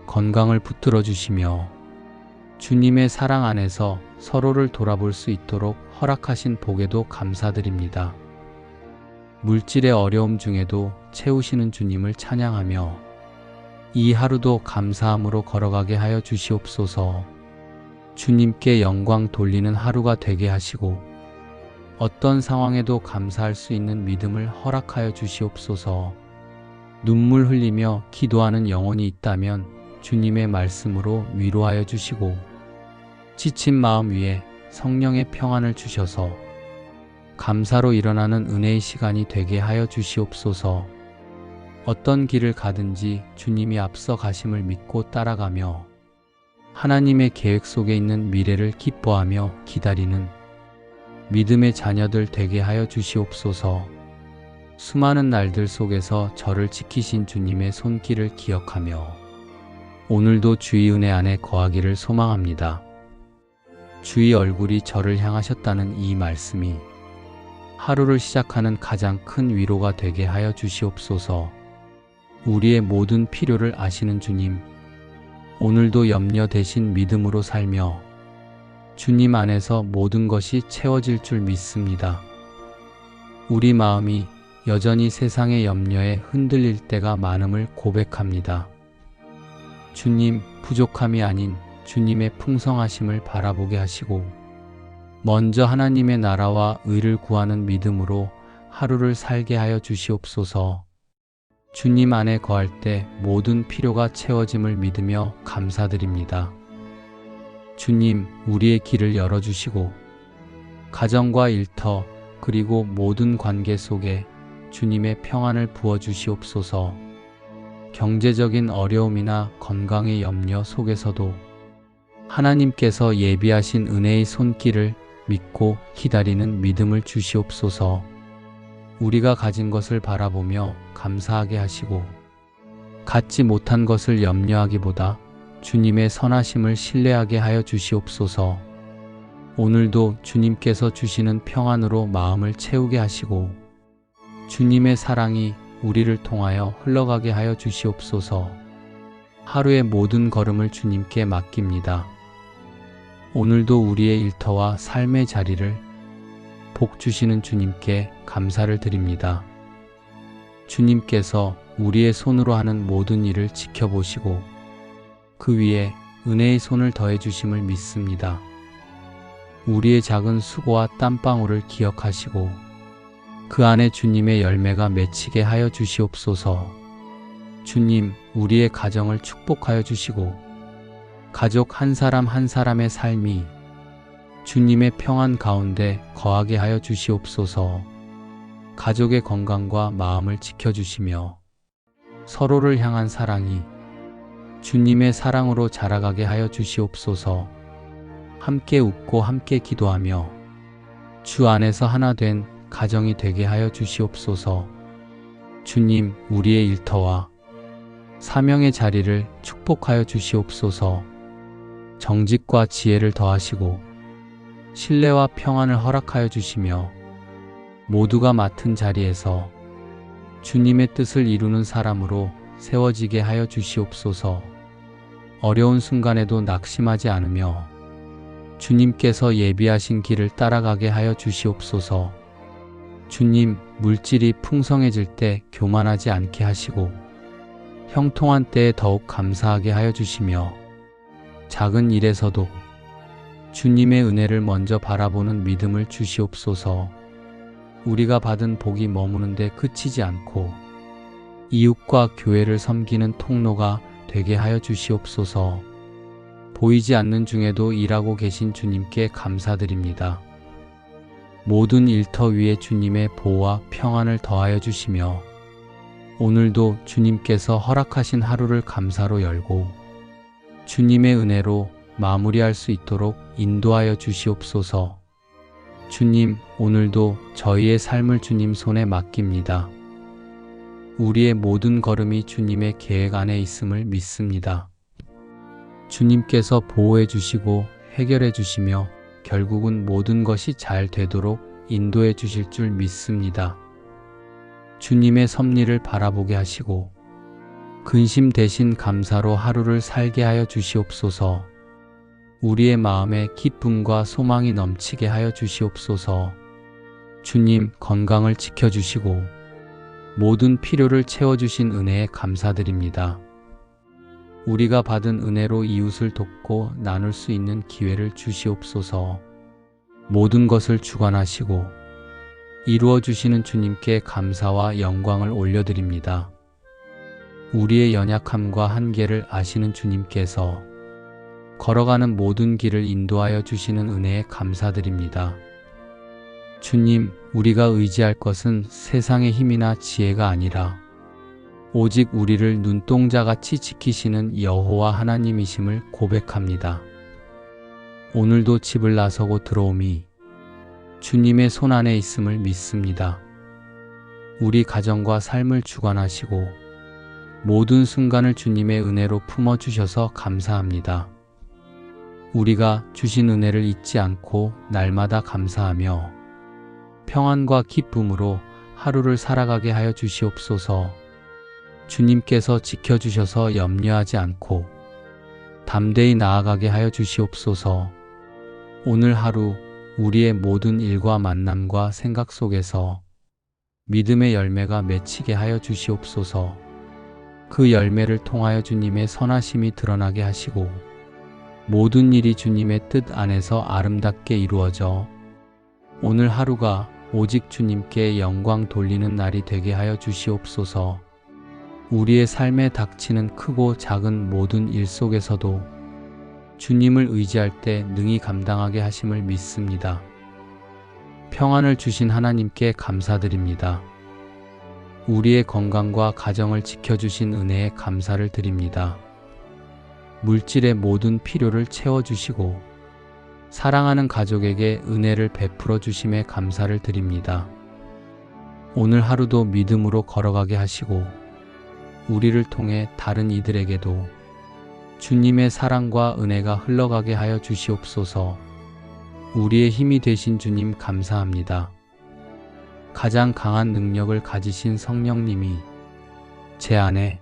S1: 건강을 붙들어 주시며 주님의 사랑 안에서 서로를 돌아볼 수 있도록 허락하신 복에도 감사드립니다. 물질의 어려움 중에도 채우시는 주님을 찬양하며 이 하루도 감사함으로 걸어가게 하여 주시옵소서. 주님께 영광 돌리는 하루가 되게 하시고 어떤 상황에도 감사할 수 있는 믿음을 허락하여 주시옵소서. 눈물 흘리며 기도하는 영혼이 있다면 주님의 말씀으로 위로하여 주시고 지친 마음 위에 성령의 평안을 주셔서 감사로 일어나는 은혜의 시간이 되게 하여 주시옵소서. 어떤 길을 가든지 주님이 앞서 가심을 믿고 따라가며 하나님의 계획 속에 있는 미래를 기뻐하며 기다리는 믿음의 자녀들 되게 하여 주시옵소서. 수많은 날들 속에서 저를 지키신 주님의 손길을 기억하며 오늘도 주의 은혜 안에 거하기를 소망합니다. 주의 얼굴이 저를 향하셨다는 이 말씀이 하루를 시작하는 가장 큰 위로가 되게 하여 주시옵소서. 우리의 모든 필요를 아시는 주님, 오늘도 염려 대신 믿음으로 살며 주님 안에서 모든 것이 채워질 줄 믿습니다. 우리 마음이 여전히 세상의 염려에 흔들릴 때가 많음을 고백합니다. 주님, 부족함이 아닌 주님의 풍성하심을 바라보게 하시고 먼저 하나님의 나라와 의를 구하는 믿음으로 하루를 살게 하여 주시옵소서. 주님 안에 거할 때 모든 필요가 채워짐을 믿으며 감사드립니다. 주님, 우리의 길을 열어주시고 가정과 일터 그리고 모든 관계 속에 주님의 평안을 부어주시옵소서. 경제적인 어려움이나 건강의 염려 속에서도 하나님께서 예비하신 은혜의 손길을 믿고 기다리는 믿음을 주시옵소서. 우리가 가진 것을 바라보며 감사하게 하시고 갖지 못한 것을 염려하기보다 주님의 선하심을 신뢰하게 하여 주시옵소서. 오늘도 주님께서 주시는 평안으로 마음을 채우게 하시고 주님의 사랑이 우리를 통하여 흘러가게 하여 주시옵소서. 하루의 모든 걸음을 주님께 맡깁니다. 오늘도 우리의 일터와 삶의 자리를 복 주시는 주님께 감사를 드립니다. 주님께서 우리의 손으로 하는 모든 일을 지켜보시고 그 위에 은혜의 손을 더해 주심을 믿습니다. 우리의 작은 수고와 땀방울을 기억하시고 그 안에 주님의 열매가 맺히게 하여 주시옵소서. 주님, 우리의 가정을 축복하여 주시고 가족 한 사람 한 사람의 삶이 주님의 평안 가운데 거하게 하여 주시옵소서. 가족의 건강과 마음을 지켜주시며 서로를 향한 사랑이 주님의 사랑으로 자라가게 하여 주시옵소서. 함께 웃고 함께 기도하며 주 안에서 하나 된 가정이 되게 하여 주시옵소서. 주님, 우리의 일터와 사명의 자리를 축복하여 주시옵소서. 정직과 지혜를 더하시고 신뢰와 평안을 허락하여 주시며 모두가 맡은 자리에서 주님의 뜻을 이루는 사람으로 세워지게 하여 주시옵소서. 어려운 순간에도 낙심하지 않으며 주님께서 예비하신 길을 따라가게 하여 주시옵소서. 주님, 물질이 풍성해질 때 교만하지 않게 하시고 형통한 때에 더욱 감사하게 하여 주시며 작은 일에서도 주님의 은혜를 먼저 바라보는 믿음을 주시옵소서. 우리가 받은 복이 머무는 데 그치지 않고 이웃과 교회를 섬기는 통로가 되게 하여 주시옵소서. 보이지 않는 중에도 일하고 계신 주님께 감사드립니다. 모든 일터 위에 주님의 보호와 평안을 더하여 주시며 오늘도 주님께서 허락하신 하루를 감사로 열고 주님의 은혜로 마무리할 수 있도록 인도하여 주시옵소서. 주님, 오늘도 저희의 삶을 주님 손에 맡깁니다. 우리의 모든 걸음이 주님의 계획 안에 있음을 믿습니다. 주님께서 보호해 주시고 해결해 주시며 결국은 모든 것이 잘 되도록 인도해 주실 줄 믿습니다. 주님의 섭리를 바라보게 하시고 근심 대신 감사로 하루를 살게 하여 주시옵소서. 우리의 마음에 기쁨과 소망이 넘치게 하여 주시옵소서. 주님, 건강을 지켜주시고 모든 필요를 채워주신 은혜에 감사드립니다. 우리가 받은 은혜로 이웃을 돕고 나눌 수 있는 기회를 주시옵소서. 모든 것을 주관하시고 이루어 주시는 주님께 감사와 영광을 올려드립니다. 우리의 연약함과 한계를 아시는 주님께서 걸어가는 모든 길을 인도하여 주시는 은혜에 감사드립니다. 주님, 우리가 의지할 것은 세상의 힘이나 지혜가 아니라 오직 우리를 눈동자같이 지키시는 여호와 하나님이심을 고백합니다. 오늘도 집을 나서고 들어오미 주님의 손 안에 있음을 믿습니다. 우리 가정과 삶을 주관하시고 모든 순간을 주님의 은혜로 품어주셔서 감사합니다. 우리가 주신 은혜를 잊지 않고 날마다 감사하며 평안과 기쁨으로 하루를 살아가게 하여 주시옵소서. 주님께서 지켜주셔서 염려하지 않고 담대히 나아가게 하여 주시옵소서. 오늘 하루 우리의 모든 일과 만남과 생각 속에서 믿음의 열매가 맺히게 하여 주시옵소서. 그 열매를 통하여 주님의 선하심이 드러나게 하시고 모든 일이 주님의 뜻 안에서 아름답게 이루어져 오늘 하루가 오직 주님께 영광 돌리는 날이 되게 하여 주시옵소서. 우리의 삶에 닥치는 크고 작은 모든 일 속에서도 주님을 의지할 때 능히 감당하게 하심을 믿습니다. 평안을 주신 하나님께 감사드립니다. 우리의 건강과 가정을 지켜주신 은혜에 감사를 드립니다. 물질의 모든 필요를 채워주시고 사랑하는 가족에게 은혜를 베풀어 주심에 감사를 드립니다. 오늘 하루도 믿음으로 걸어가게 하시고 우리를 통해 다른 이들에게도 주님의 사랑과 은혜가 흘러가게 하여 주시옵소서. 우리의 힘이 되신 주님 감사합니다. 가장 강한 능력을 가지신 성령님이 제 안에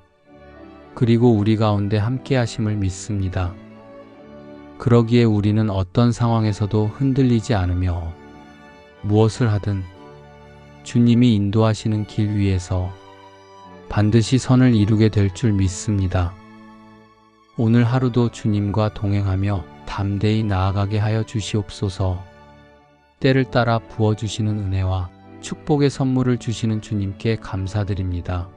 S1: 그리고 우리 가운데 함께 하심을 믿습니다. 그러기에 우리는 어떤 상황에서도 흔들리지 않으며 무엇을 하든 주님이 인도하시는 길 위에서 반드시 선을 이루게 될 줄 믿습니다. 오늘 하루도 주님과 동행하며 담대히 나아가게 하여 주시옵소서. 때를 따라 부어주시는 은혜와 축복의 선물을 주시는 주님께 감사드립니다.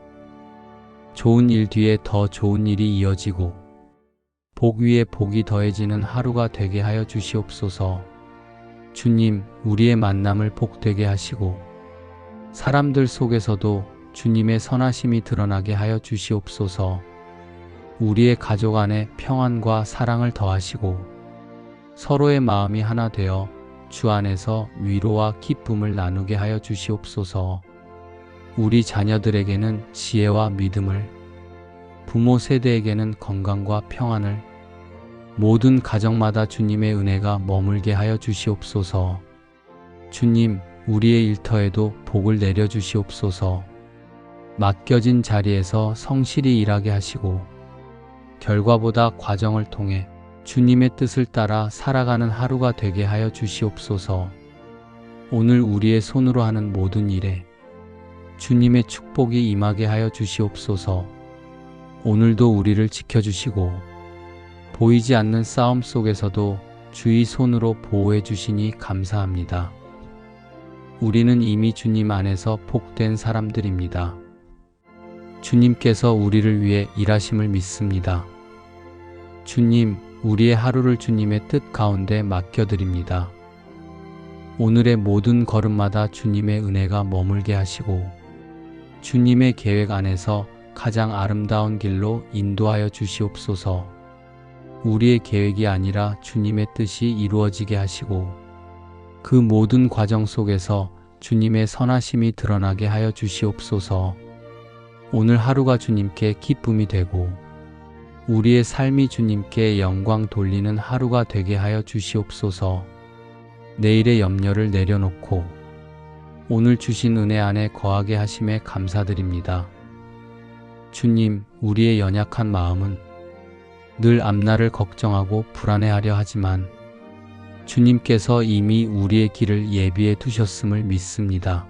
S1: 좋은 일 뒤에 더 좋은 일이 이어지고 복 위에 복이 더해지는 하루가 되게 하여 주시옵소서. 주님, 우리의 만남을 복되게 하시고 사람들 속에서도 주님의 선하심이 드러나게 하여 주시옵소서. 우리의 가족 안에 평안과 사랑을 더하시고 서로의 마음이 하나 되어 주 안에서 위로와 기쁨을 나누게 하여 주시옵소서. 우리 자녀들에게는 지혜와 믿음을, 부모 세대에게는 건강과 평안을, 모든 가정마다 주님의 은혜가 머물게 하여 주시옵소서. 주님, 우리의 일터에도 복을 내려 주시옵소서. 맡겨진 자리에서 성실히 일하게 하시고 결과보다 과정을 통해 주님의 뜻을 따라 살아가는 하루가 되게 하여 주시옵소서. 오늘 우리의 손으로 하는 모든 일에 주님의 축복이 임하게 하여 주시옵소서. 오늘도 우리를 지켜주시고 보이지 않는 싸움 속에서도 주의 손으로 보호해 주시니 감사합니다. 우리는 이미 주님 안에서 복된 사람들입니다. 주님께서 우리를 위해 일하심을 믿습니다. 주님, 우리의 하루를 주님의 뜻 가운데 맡겨드립니다. 오늘의 모든 걸음마다 주님의 은혜가 머물게 하시고 주님의 계획 안에서 가장 아름다운 길로 인도하여 주시옵소서. 우리의 계획이 아니라 주님의 뜻이 이루어지게 하시고 그 모든 과정 속에서 주님의 선하심이 드러나게 하여 주시옵소서. 오늘 하루가 주님께 기쁨이 되고 우리의 삶이 주님께 영광 돌리는 하루가 되게 하여 주시옵소서. 내일의 염려를 내려놓고 오늘 주신 은혜 안에 거하게 하심에 감사드립니다. 주님, 우리의 연약한 마음은 늘 앞날을 걱정하고 불안해하려 하지만 주님께서 이미 우리의 길을 예비해 두셨음을 믿습니다.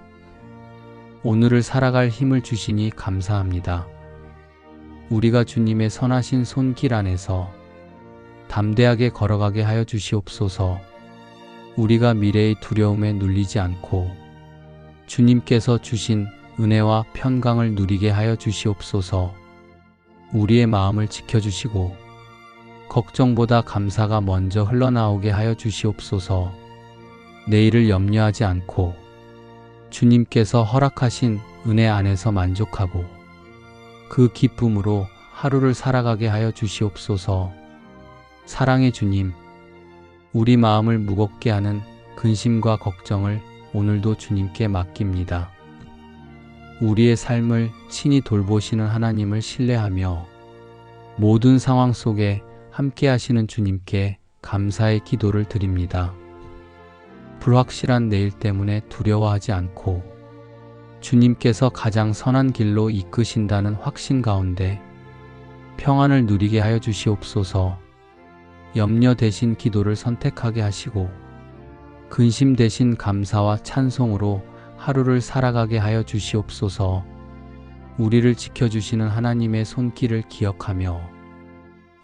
S1: 오늘을 살아갈 힘을 주시니 감사합니다. 우리가 주님의 선하신 손길 안에서 담대하게 걸어가게 하여 주시옵소서. 우리가 미래의 두려움에 눌리지 않고 주님께서 주신 은혜와 평강을 누리게 하여 주시옵소서. 우리의 마음을 지켜주시고 걱정보다 감사가 먼저 흘러나오게 하여 주시옵소서. 내일을 염려하지 않고 주님께서 허락하신 은혜 안에서 만족하고 그 기쁨으로 하루를 살아가게 하여 주시옵소서. 사랑의 주님, 우리 마음을 무겁게 하는 근심과 걱정을 오늘도 주님께 맡깁니다. 우리의 삶을 친히 돌보시는 하나님을 신뢰하며 모든 상황 속에 함께 하시는 주님께 감사의 기도를 드립니다. 불확실한 내일 때문에 두려워하지 않고 주님께서 가장 선한 길로 이끄신다는 확신 가운데 평안을 누리게 하여 주시옵소서. 염려 대신 기도를 선택하게 하시고 근심 대신 감사와 찬송으로 하루를 살아가게 하여 주시옵소서. 우리를 지켜주시는 하나님의 손길을 기억하며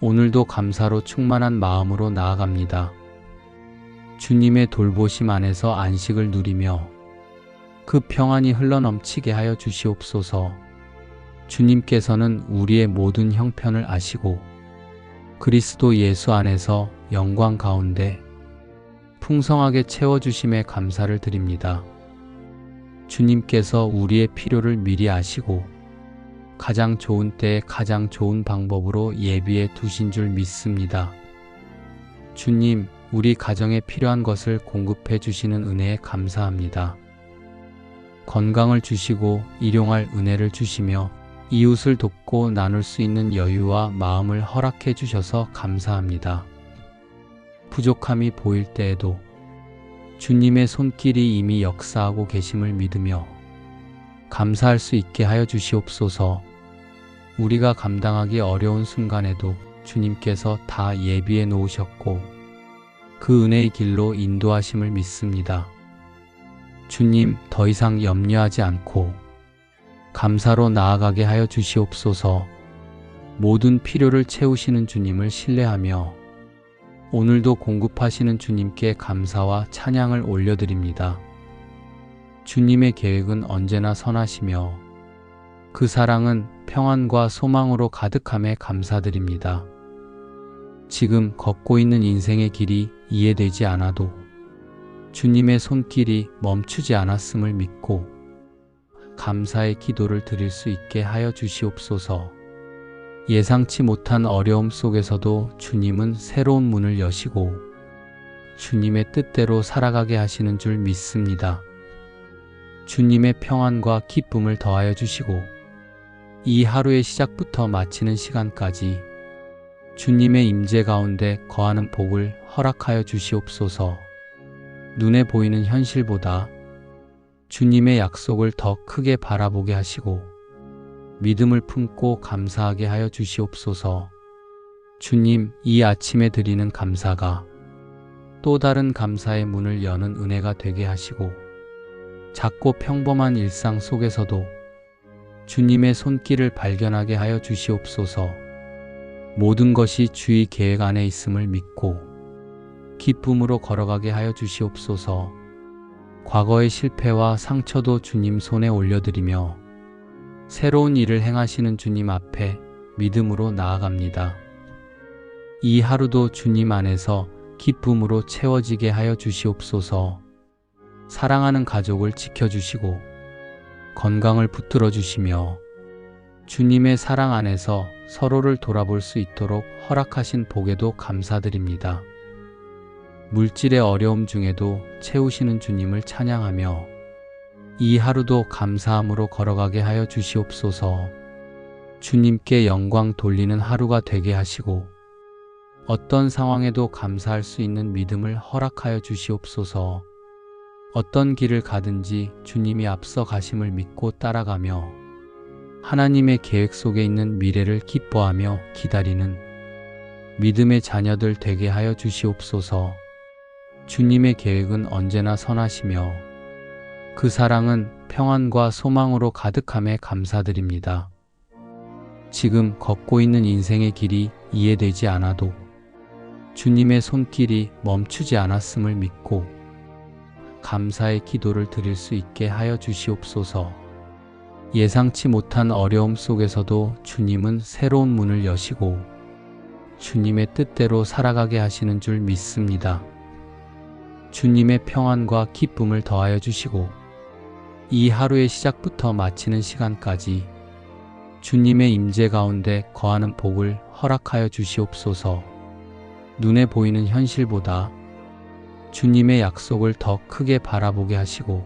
S1: 오늘도 감사로 충만한 마음으로 나아갑니다. 주님의 돌보심 안에서 안식을 누리며 그 평안이 흘러넘치게 하여 주시옵소서. 주님께서는 우리의 모든 형편을 아시고 그리스도 예수 안에서 영광 가운데 풍성하게 채워주심에 감사를 드립니다. 주님께서 우리의 필요를 미리 아시고 가장 좋은 때에 가장 좋은 방법으로 예비해 두신 줄 믿습니다. 주님, 우리 가정에 필요한 것을 공급해 주시는 은혜에 감사합니다. 건강을 주시고 일용할 은혜를 주시며 이웃을 돕고 나눌 수 있는 여유와 마음을 허락해 주셔서 감사합니다. 부족함이 보일 때에도 주님의 손길이 이미 역사하고 계심을 믿으며 감사할 수 있게 하여 주시옵소서. 우리가 감당하기 어려운 순간에도 주님께서 다 예비해 놓으셨고 그 은혜의 길로 인도하심을 믿습니다. 주님, 더 이상 염려하지 않고 감사로 나아가게 하여 주시옵소서. 모든 필요를 채우시는 주님을 신뢰하며 오늘도 공급하시는 주님께 감사와 찬양을 올려드립니다. 주님의 계획은 언제나 선하시며 그 사랑은 평안과 소망으로 가득함에 감사드립니다. 지금 걷고 있는 인생의 길이 이해되지 않아도 주님의 손길이 멈추지 않았음을 믿고 감사의 기도를 드릴 수 있게 하여 주시옵소서. 예상치 못한 어려움 속에서도 주님은 새로운 문을 여시고 주님의 뜻대로 살아가게 하시는 줄 믿습니다. 주님의 평안과 기쁨을 더하여 주시고 이 하루의 시작부터 마치는 시간까지 주님의 임재 가운데 거하는 복을 허락하여 주시옵소서. 눈에 보이는 현실보다 주님의 약속을 더 크게 바라보게 하시고 믿음을 품고 감사하게 하여 주시옵소서. 주님, 이 아침에 드리는 감사가 또 다른 감사의 문을 여는 은혜가 되게 하시고 작고 평범한 일상 속에서도 주님의 손길을 발견하게 하여 주시옵소서. 모든 것이 주의 계획 안에 있음을 믿고 기쁨으로 걸어가게 하여 주시옵소서. 과거의 실패와 상처도 주님 손에 올려드리며 새로운 일을 행하시는 주님 앞에 믿음으로 나아갑니다. 이 하루도 주님 안에서 기쁨으로 채워지게 하여 주시옵소서. 사랑하는 가족을 지켜주시고 건강을 붙들어 주시며 주님의 사랑 안에서 서로를 돌아볼 수 있도록 허락하신 복에도 감사드립니다. 물질의 어려움 중에도 채우시는 주님을 찬양하며 이 하루도 감사함으로 걸어가게 하여 주시옵소서. 주님께 영광 돌리는 하루가 되게 하시고 어떤 상황에도 감사할 수 있는 믿음을 허락하여 주시옵소서. 어떤 길을 가든지 주님이 앞서 가심을 믿고 따라가며 하나님의 계획 속에 있는 미래를 기뻐하며 기다리는 믿음의 자녀들 되게 하여 주시옵소서. 주님의 계획은 언제나 선하시며 그 사랑은 평안과 소망으로 가득함에 감사드립니다. 지금 걷고 있는 인생의 길이 이해되지 않아도 주님의 손길이 멈추지 않았음을 믿고 감사의 기도를 드릴 수 있게 하여 주시옵소서. 예상치 못한 어려움 속에서도 주님은 새로운 문을 여시고 주님의 뜻대로 살아가게 하시는 줄 믿습니다. 주님의 평안과 기쁨을 더하여 주시고 이 하루의 시작부터 마치는 시간까지 주님의 임재 가운데 거하는 복을 허락하여 주시옵소서. 눈에 보이는 현실보다 주님의 약속을 더 크게 바라보게 하시고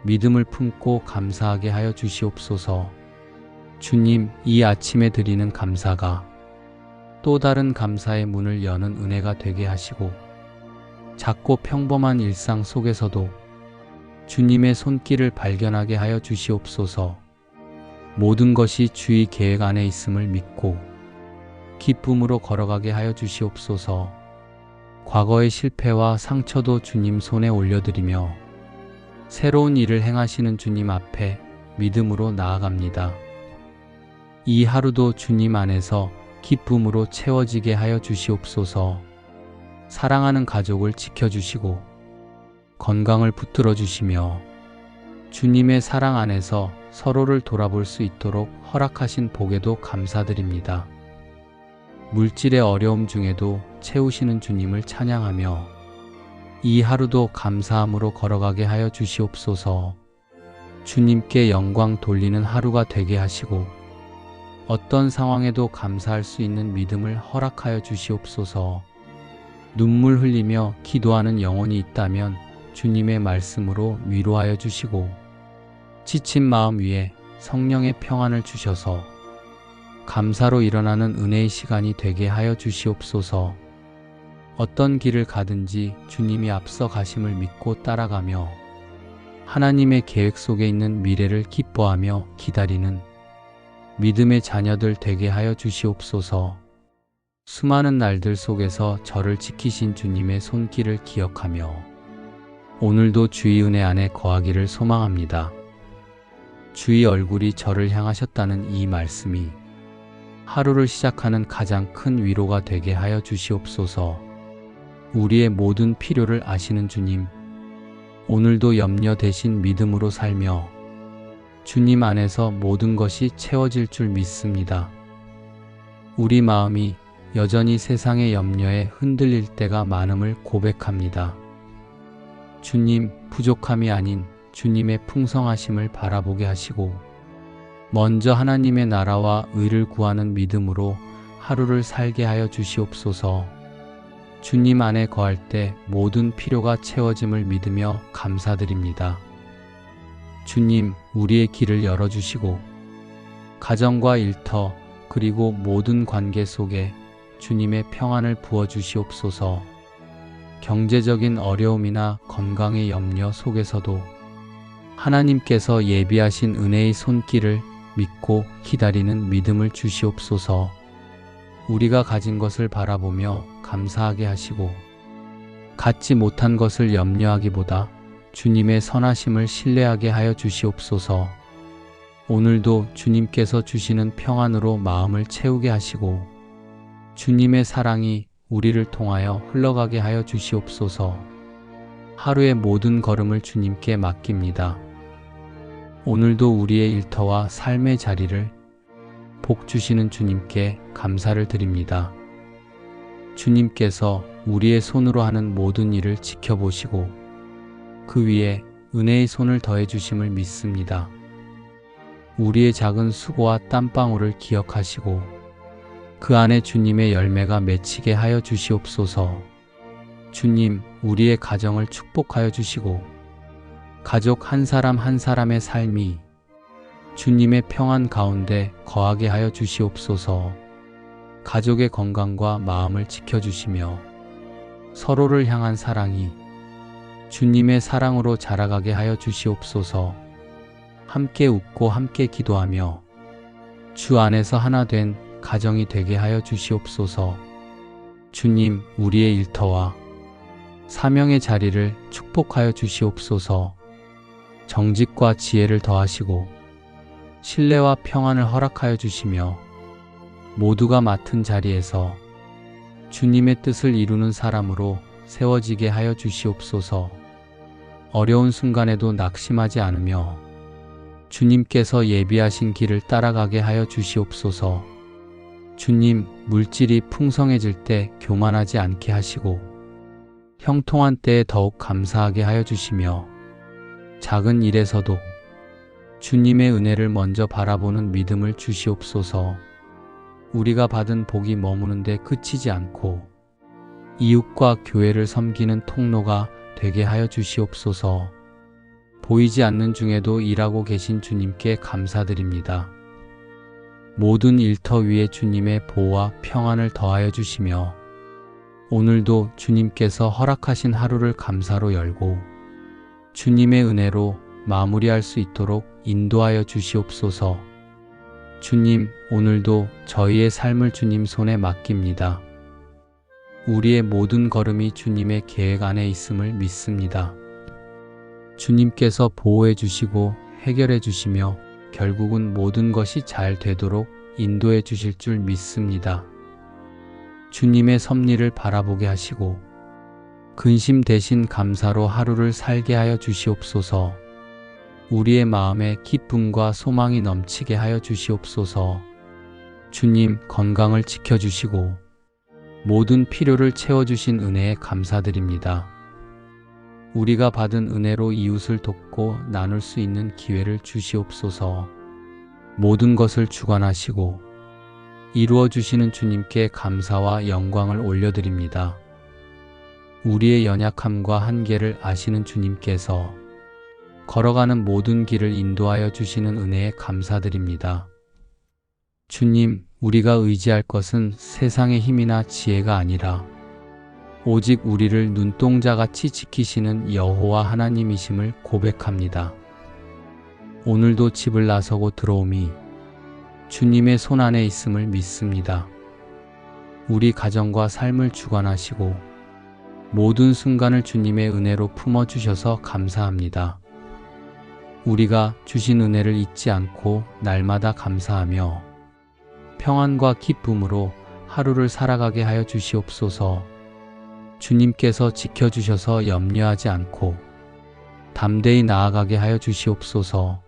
S1: 믿음을 품고 감사하게 하여 주시옵소서. 주님, 이 아침에 드리는 감사가 또 다른 감사의 문을 여는 은혜가 되게 하시고 작고 평범한 일상 속에서도 주님의 손길을 발견하게 하여 주시옵소서. 모든 것이 주의 계획 안에 있음을 믿고 기쁨으로 걸어가게 하여 주시옵소서. 과거의 실패와 상처도 주님 손에 올려드리며 새로운 일을 행하시는 주님 앞에 믿음으로 나아갑니다. 이 하루도 주님 안에서 기쁨으로 채워지게 하여 주시옵소서. 사랑하는 가족을 지켜주시고 건강을 붙들어 주시며 주님의 사랑 안에서 서로를 돌아볼 수 있도록 허락하신 복에도 감사드립니다. 물질의 어려움 중에도 채우시는 주님을 찬양하며 이 하루도 감사함으로 걸어가게 하여 주시옵소서. 주님께 영광 돌리는 하루가 되게 하시고 어떤 상황에도 감사할 수 있는 믿음을 허락하여 주시옵소서. 눈물 흘리며 기도하는 영혼이 있다면 주님의 말씀으로 위로하여 주시고 지친 마음 위에 성령의 평안을 주셔서 감사로 일어나는 은혜의 시간이 되게 하여 주시옵소서. 어떤 길을 가든지 주님이 앞서 가심을 믿고 따라가며 하나님의 계획 속에 있는 미래를 기뻐하며 기다리는 믿음의 자녀들 되게 하여 주시옵소서. 수많은 날들 속에서 저를 지키신 주님의 손길을 기억하며 오늘도 주의 은혜 안에 거하기를 소망합니다. 주의 얼굴이 저를 향하셨다는 이 말씀이 하루를 시작하는 가장 큰 위로가 되게 하여 주시옵소서. 우리의 모든 필요를 아시는 주님, 오늘도 염려 대신 믿음으로 살며 주님 안에서 모든 것이 채워질 줄 믿습니다. 우리 마음이 여전히 세상의 염려에 흔들릴 때가 많음을 고백합니다. 주님, 부족함이 아닌 주님의 풍성하심을 바라보게 하시고 먼저 하나님의 나라와 의를 구하는 믿음으로 하루를 살게 하여 주시옵소서. 주님 안에 거할 때 모든 필요가 채워짐을 믿으며 감사드립니다. 주님, 우리의 길을 열어주시고 가정과 일터 그리고 모든 관계 속에 주님의 평안을 부어주시옵소서. 경제적인 어려움이나 건강의 염려 속에서도 하나님께서 예비하신 은혜의 손길을 믿고 기다리는 믿음을 주시옵소서. 우리가 가진 것을 바라보며 감사하게 하시고 갖지 못한 것을 염려하기보다 주님의 선하심을 신뢰하게 하여 주시옵소서. 오늘도 주님께서 주시는 평안으로 마음을 채우게 하시고 주님의 사랑이 우리를 통하여 흘러가게 하여 주시옵소서. 하루의 모든 걸음을 주님께 맡깁니다. 오늘도 우리의 일터와 삶의 자리를 복 주시는 주님께 감사를 드립니다. 주님께서 우리의 손으로 하는 모든 일을 지켜보시고 그 위에 은혜의 손을 더해 주심을 믿습니다. 우리의 작은 수고와 땀방울을 기억하시고 그 안에 주님의 열매가 맺히게 하여 주시옵소서. 주님, 우리의 가정을 축복하여 주시고 가족 한 사람 한 사람의 삶이 주님의 평안 가운데 거하게 하여 주시옵소서. 가족의 건강과 마음을 지켜주시며 서로를 향한 사랑이 주님의 사랑으로 자라가게 하여 주시옵소서. 함께 웃고 함께 기도하며 주 안에서 하나 된 가정이 되게 하여 주시옵소서. 주님, 우리의 일터와 사명의 자리를 축복하여 주시옵소서. 정직과 지혜를 더하시고 신뢰와 평안을 허락하여 주시며 모두가 맡은 자리에서 주님의 뜻을 이루는 사람으로 세워지게 하여 주시옵소서. 어려운 순간에도 낙심하지 않으며 주님께서 예비하신 길을 따라가게 하여 주시옵소서. 주님, 물질이 풍성해질 때 교만하지 않게 하시고 형통한 때에 더욱 감사하게 하여 주시며 작은 일에서도 주님의 은혜를 먼저 바라보는 믿음을 주시옵소서. 우리가 받은 복이 머무는 데 그치지 않고 이웃과 교회를 섬기는 통로가 되게 하여 주시옵소서. 보이지 않는 중에도 일하고 계신 주님께 감사드립니다. 모든 일터 위에 주님의 보호와 평안을 더하여 주시며 오늘도 주님께서 허락하신 하루를 감사로 열고 주님의 은혜로 마무리할 수 있도록 인도하여 주시옵소서. 주님, 오늘도 저희의 삶을 주님 손에 맡깁니다. 우리의 모든 걸음이 주님의 계획 안에 있음을 믿습니다. 주님께서 보호해 주시고 해결해 주시며 결국은 모든 것이 잘 되도록 인도해 주실 줄 믿습니다. 주님의 섭리를 바라보게 하시고 근심 대신 감사로 하루를 살게 하여 주시옵소서. 우리의 마음에 기쁨과 소망이 넘치게 하여 주시옵소서. 주님, 건강을 지켜주시고 모든 필요를 채워주신 은혜에 감사드립니다. 우리가 받은 은혜로 이웃을 돕고 나눌 수 있는 기회를 주시옵소서. 모든 것을 주관하시고 이루어 주시는 주님께 감사와 영광을 올려드립니다. 우리의 연약함과 한계를 아시는 주님께서 걸어가는 모든 길을 인도하여 주시는 은혜에 감사드립니다. 주님, 우리가 의지할 것은 세상의 힘이나 지혜가 아니라 오직 우리를 눈동자같이 지키시는 여호와 하나님이심을 고백합니다. 오늘도 집을 나서고 들어옴이 주님의 손 안에 있음을 믿습니다. 우리 가정과 삶을 주관하시고 모든 순간을 주님의 은혜로 품어주셔서 감사합니다. 우리가 주신 은혜를 잊지 않고 날마다 감사하며 평안과 기쁨으로 하루를 살아가게 하여 주시옵소서. 주님께서 지켜주셔서 염려하지 않고 담대히 나아가게 하여 주시옵소서.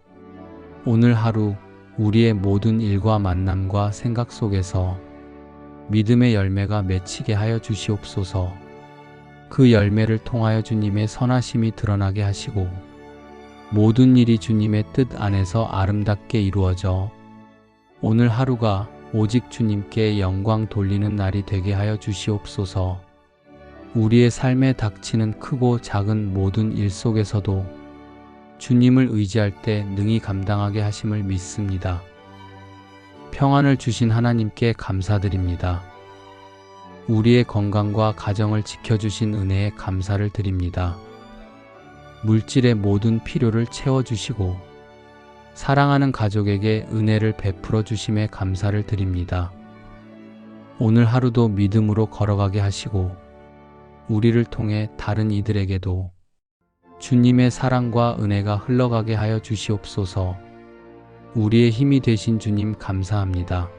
S1: 오늘 하루 우리의 모든 일과 만남과 생각 속에서 믿음의 열매가 맺히게 하여 주시옵소서. 그 열매를 통하여 주님의 선하심이 드러나게 하시고 모든 일이 주님의 뜻 안에서 아름답게 이루어져 오늘 하루가 오직 주님께 영광 돌리는 날이 되게 하여 주시옵소서. 우리의 삶에 닥치는 크고 작은 모든 일 속에서도 주님을 의지할 때 능히 감당하게 하심을 믿습니다. 평안을 주신 하나님께 감사드립니다. 우리의 건강과 가정을 지켜주신 은혜에 감사를 드립니다. 물질의 모든 필요를 채워주시고 사랑하는 가족에게 은혜를 베풀어 주심에 감사를 드립니다. 오늘 하루도 믿음으로 걸어가게 하시고 우리를 통해 다른 이들에게도 주님의 사랑과 은혜가 흘러가게 하여 주시옵소서. 우리의 힘이 되신 주님 감사합니다.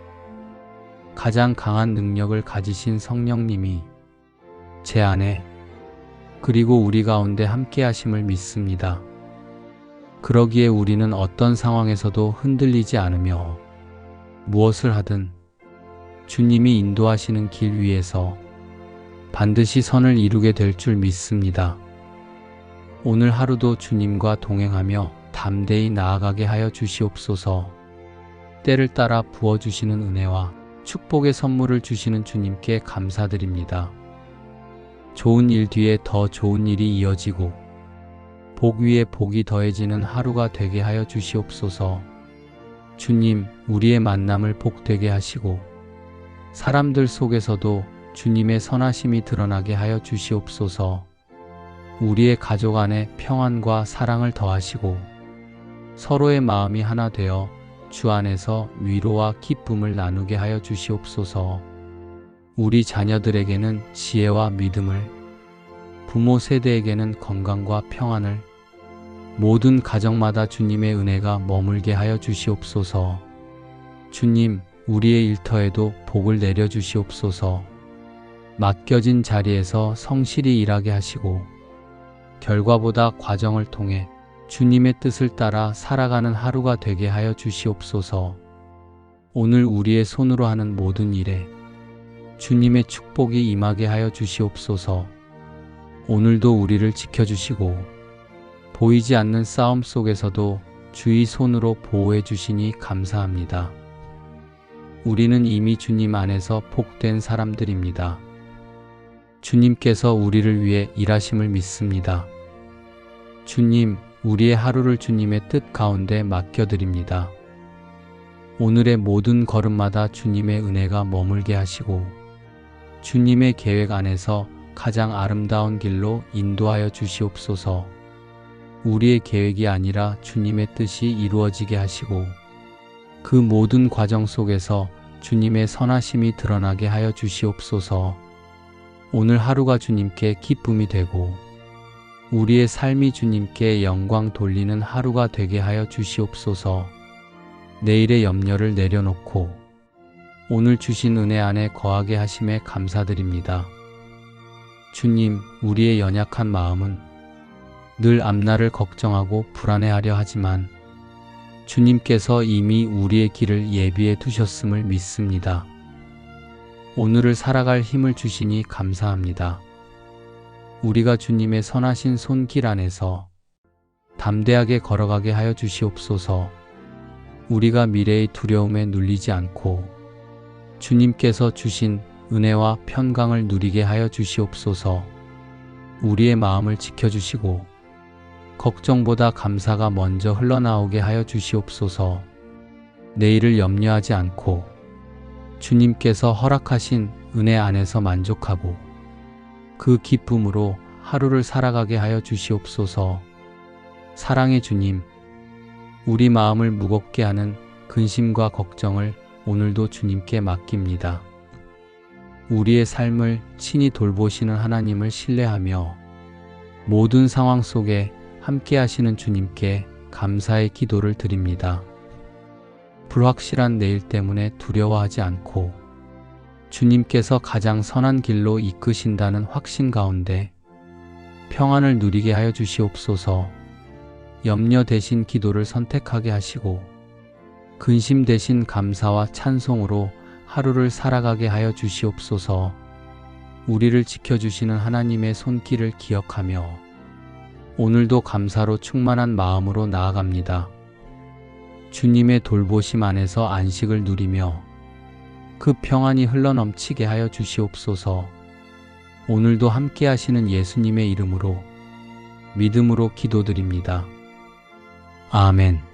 S1: 가장 강한 능력을 가지신 성령님이 제 안에 그리고 우리 가운데 함께 하심을 믿습니다. 그러기에 우리는 어떤 상황에서도 흔들리지 않으며 무엇을 하든 주님이 인도하시는 길 위에서 반드시 선을 이루게 될 줄 믿습니다. 오늘 하루도 주님과 동행하며 담대히 나아가게 하여 주시옵소서. 때를 따라 부어주시는 은혜와 축복의 선물을 주시는 주님께 감사드립니다. 좋은 일 뒤에 더 좋은 일이 이어지고 복 위에 복이 더해지는 하루가 되게 하여 주시옵소서. 주님, 우리의 만남을 복되게 하시고 사람들 속에서도 주님의 선하심이 드러나게 하여 주시옵소서. 우리의 가족 안에 평안과 사랑을 더하시고 서로의 마음이 하나 되어 주 안에서 위로와 기쁨을 나누게 하여 주시옵소서. 우리 자녀들에게는 지혜와 믿음을, 부모 세대에게는 건강과 평안을, 모든 가정마다 주님의 은혜가 머물게 하여 주시옵소서. 주님, 우리의 일터에도 복을 내려 주시옵소서. 맡겨진 자리에서 성실히 일하게 하시고 결과보다 과정을 통해 주님의 뜻을 따라 살아가는 하루가 되게 하여 주시옵소서. 오늘 우리의 손으로 하는 모든 일에 주님의 축복이 임하게 하여 주시옵소서. 오늘도 우리를 지켜주시고 보이지 않는 싸움 속에서도 주의 손으로 보호해 주시니 감사합니다. 우리는 이미 주님 안에서 복된 사람들입니다. 주님께서 우리를 위해 일하심을 믿습니다. 주님, 우리의 하루를 주님의 뜻 가운데 맡겨드립니다. 오늘의 모든 걸음마다 주님의 은혜가 머물게 하시고 주님의 계획 안에서 가장 아름다운 길로 인도하여 주시옵소서. 우리의 계획이 아니라 주님의 뜻이 이루어지게 하시고 그 모든 과정 속에서 주님의 선하심이 드러나게 하여 주시옵소서. 오늘 하루가 주님께 기쁨이 되고 우리의 삶이 주님께 영광 돌리는 하루가 되게 하여 주시옵소서. 내일의 염려를 내려놓고 오늘 주신 은혜 안에 거하게 하심에 감사드립니다. 주님, 우리의 연약한 마음은 늘 앞날을 걱정하고 불안해하려 하지만 주님께서 이미 우리의 길을 예비해 두셨음을 믿습니다. 오늘을 살아갈 힘을 주시니 감사합니다. 우리가 주님의 선하신 손길 안에서 담대하게 걸어가게 하여 주시옵소서. 우리가 미래의 두려움에 눌리지 않고 주님께서 주신 은혜와 평강을 누리게 하여 주시옵소서. 우리의 마음을 지켜주시고 걱정보다 감사가 먼저 흘러나오게 하여 주시옵소서. 내일을 염려하지 않고 주님께서 허락하신 은혜 안에서 만족하고 그 기쁨으로 하루를 살아가게 하여 주시옵소서. 사랑의 주님, 우리 마음을 무겁게 하는 근심과 걱정을 오늘도 주님께 맡깁니다. 우리의 삶을 친히 돌보시는 하나님을 신뢰하며 모든 상황 속에 함께 하시는 주님께 감사의 기도를 드립니다. 불확실한 내일 때문에 두려워하지 않고 주님께서 가장 선한 길로 이끄신다는 확신 가운데 평안을 누리게 하여 주시옵소서. 염려 대신 기도를 선택하게 하시고 근심 대신 감사와 찬송으로 하루를 살아가게 하여 주시옵소서. 우리를 지켜주시는 하나님의 손길을 기억하며 오늘도 감사로 충만한 마음으로 나아갑니다. 주님의 돌보심 안에서 안식을 누리며 그 평안이 흘러넘치게 하여 주시옵소서. 오늘도 함께 하시는 예수님의 이름으로 믿음으로 기도드립니다. 아멘.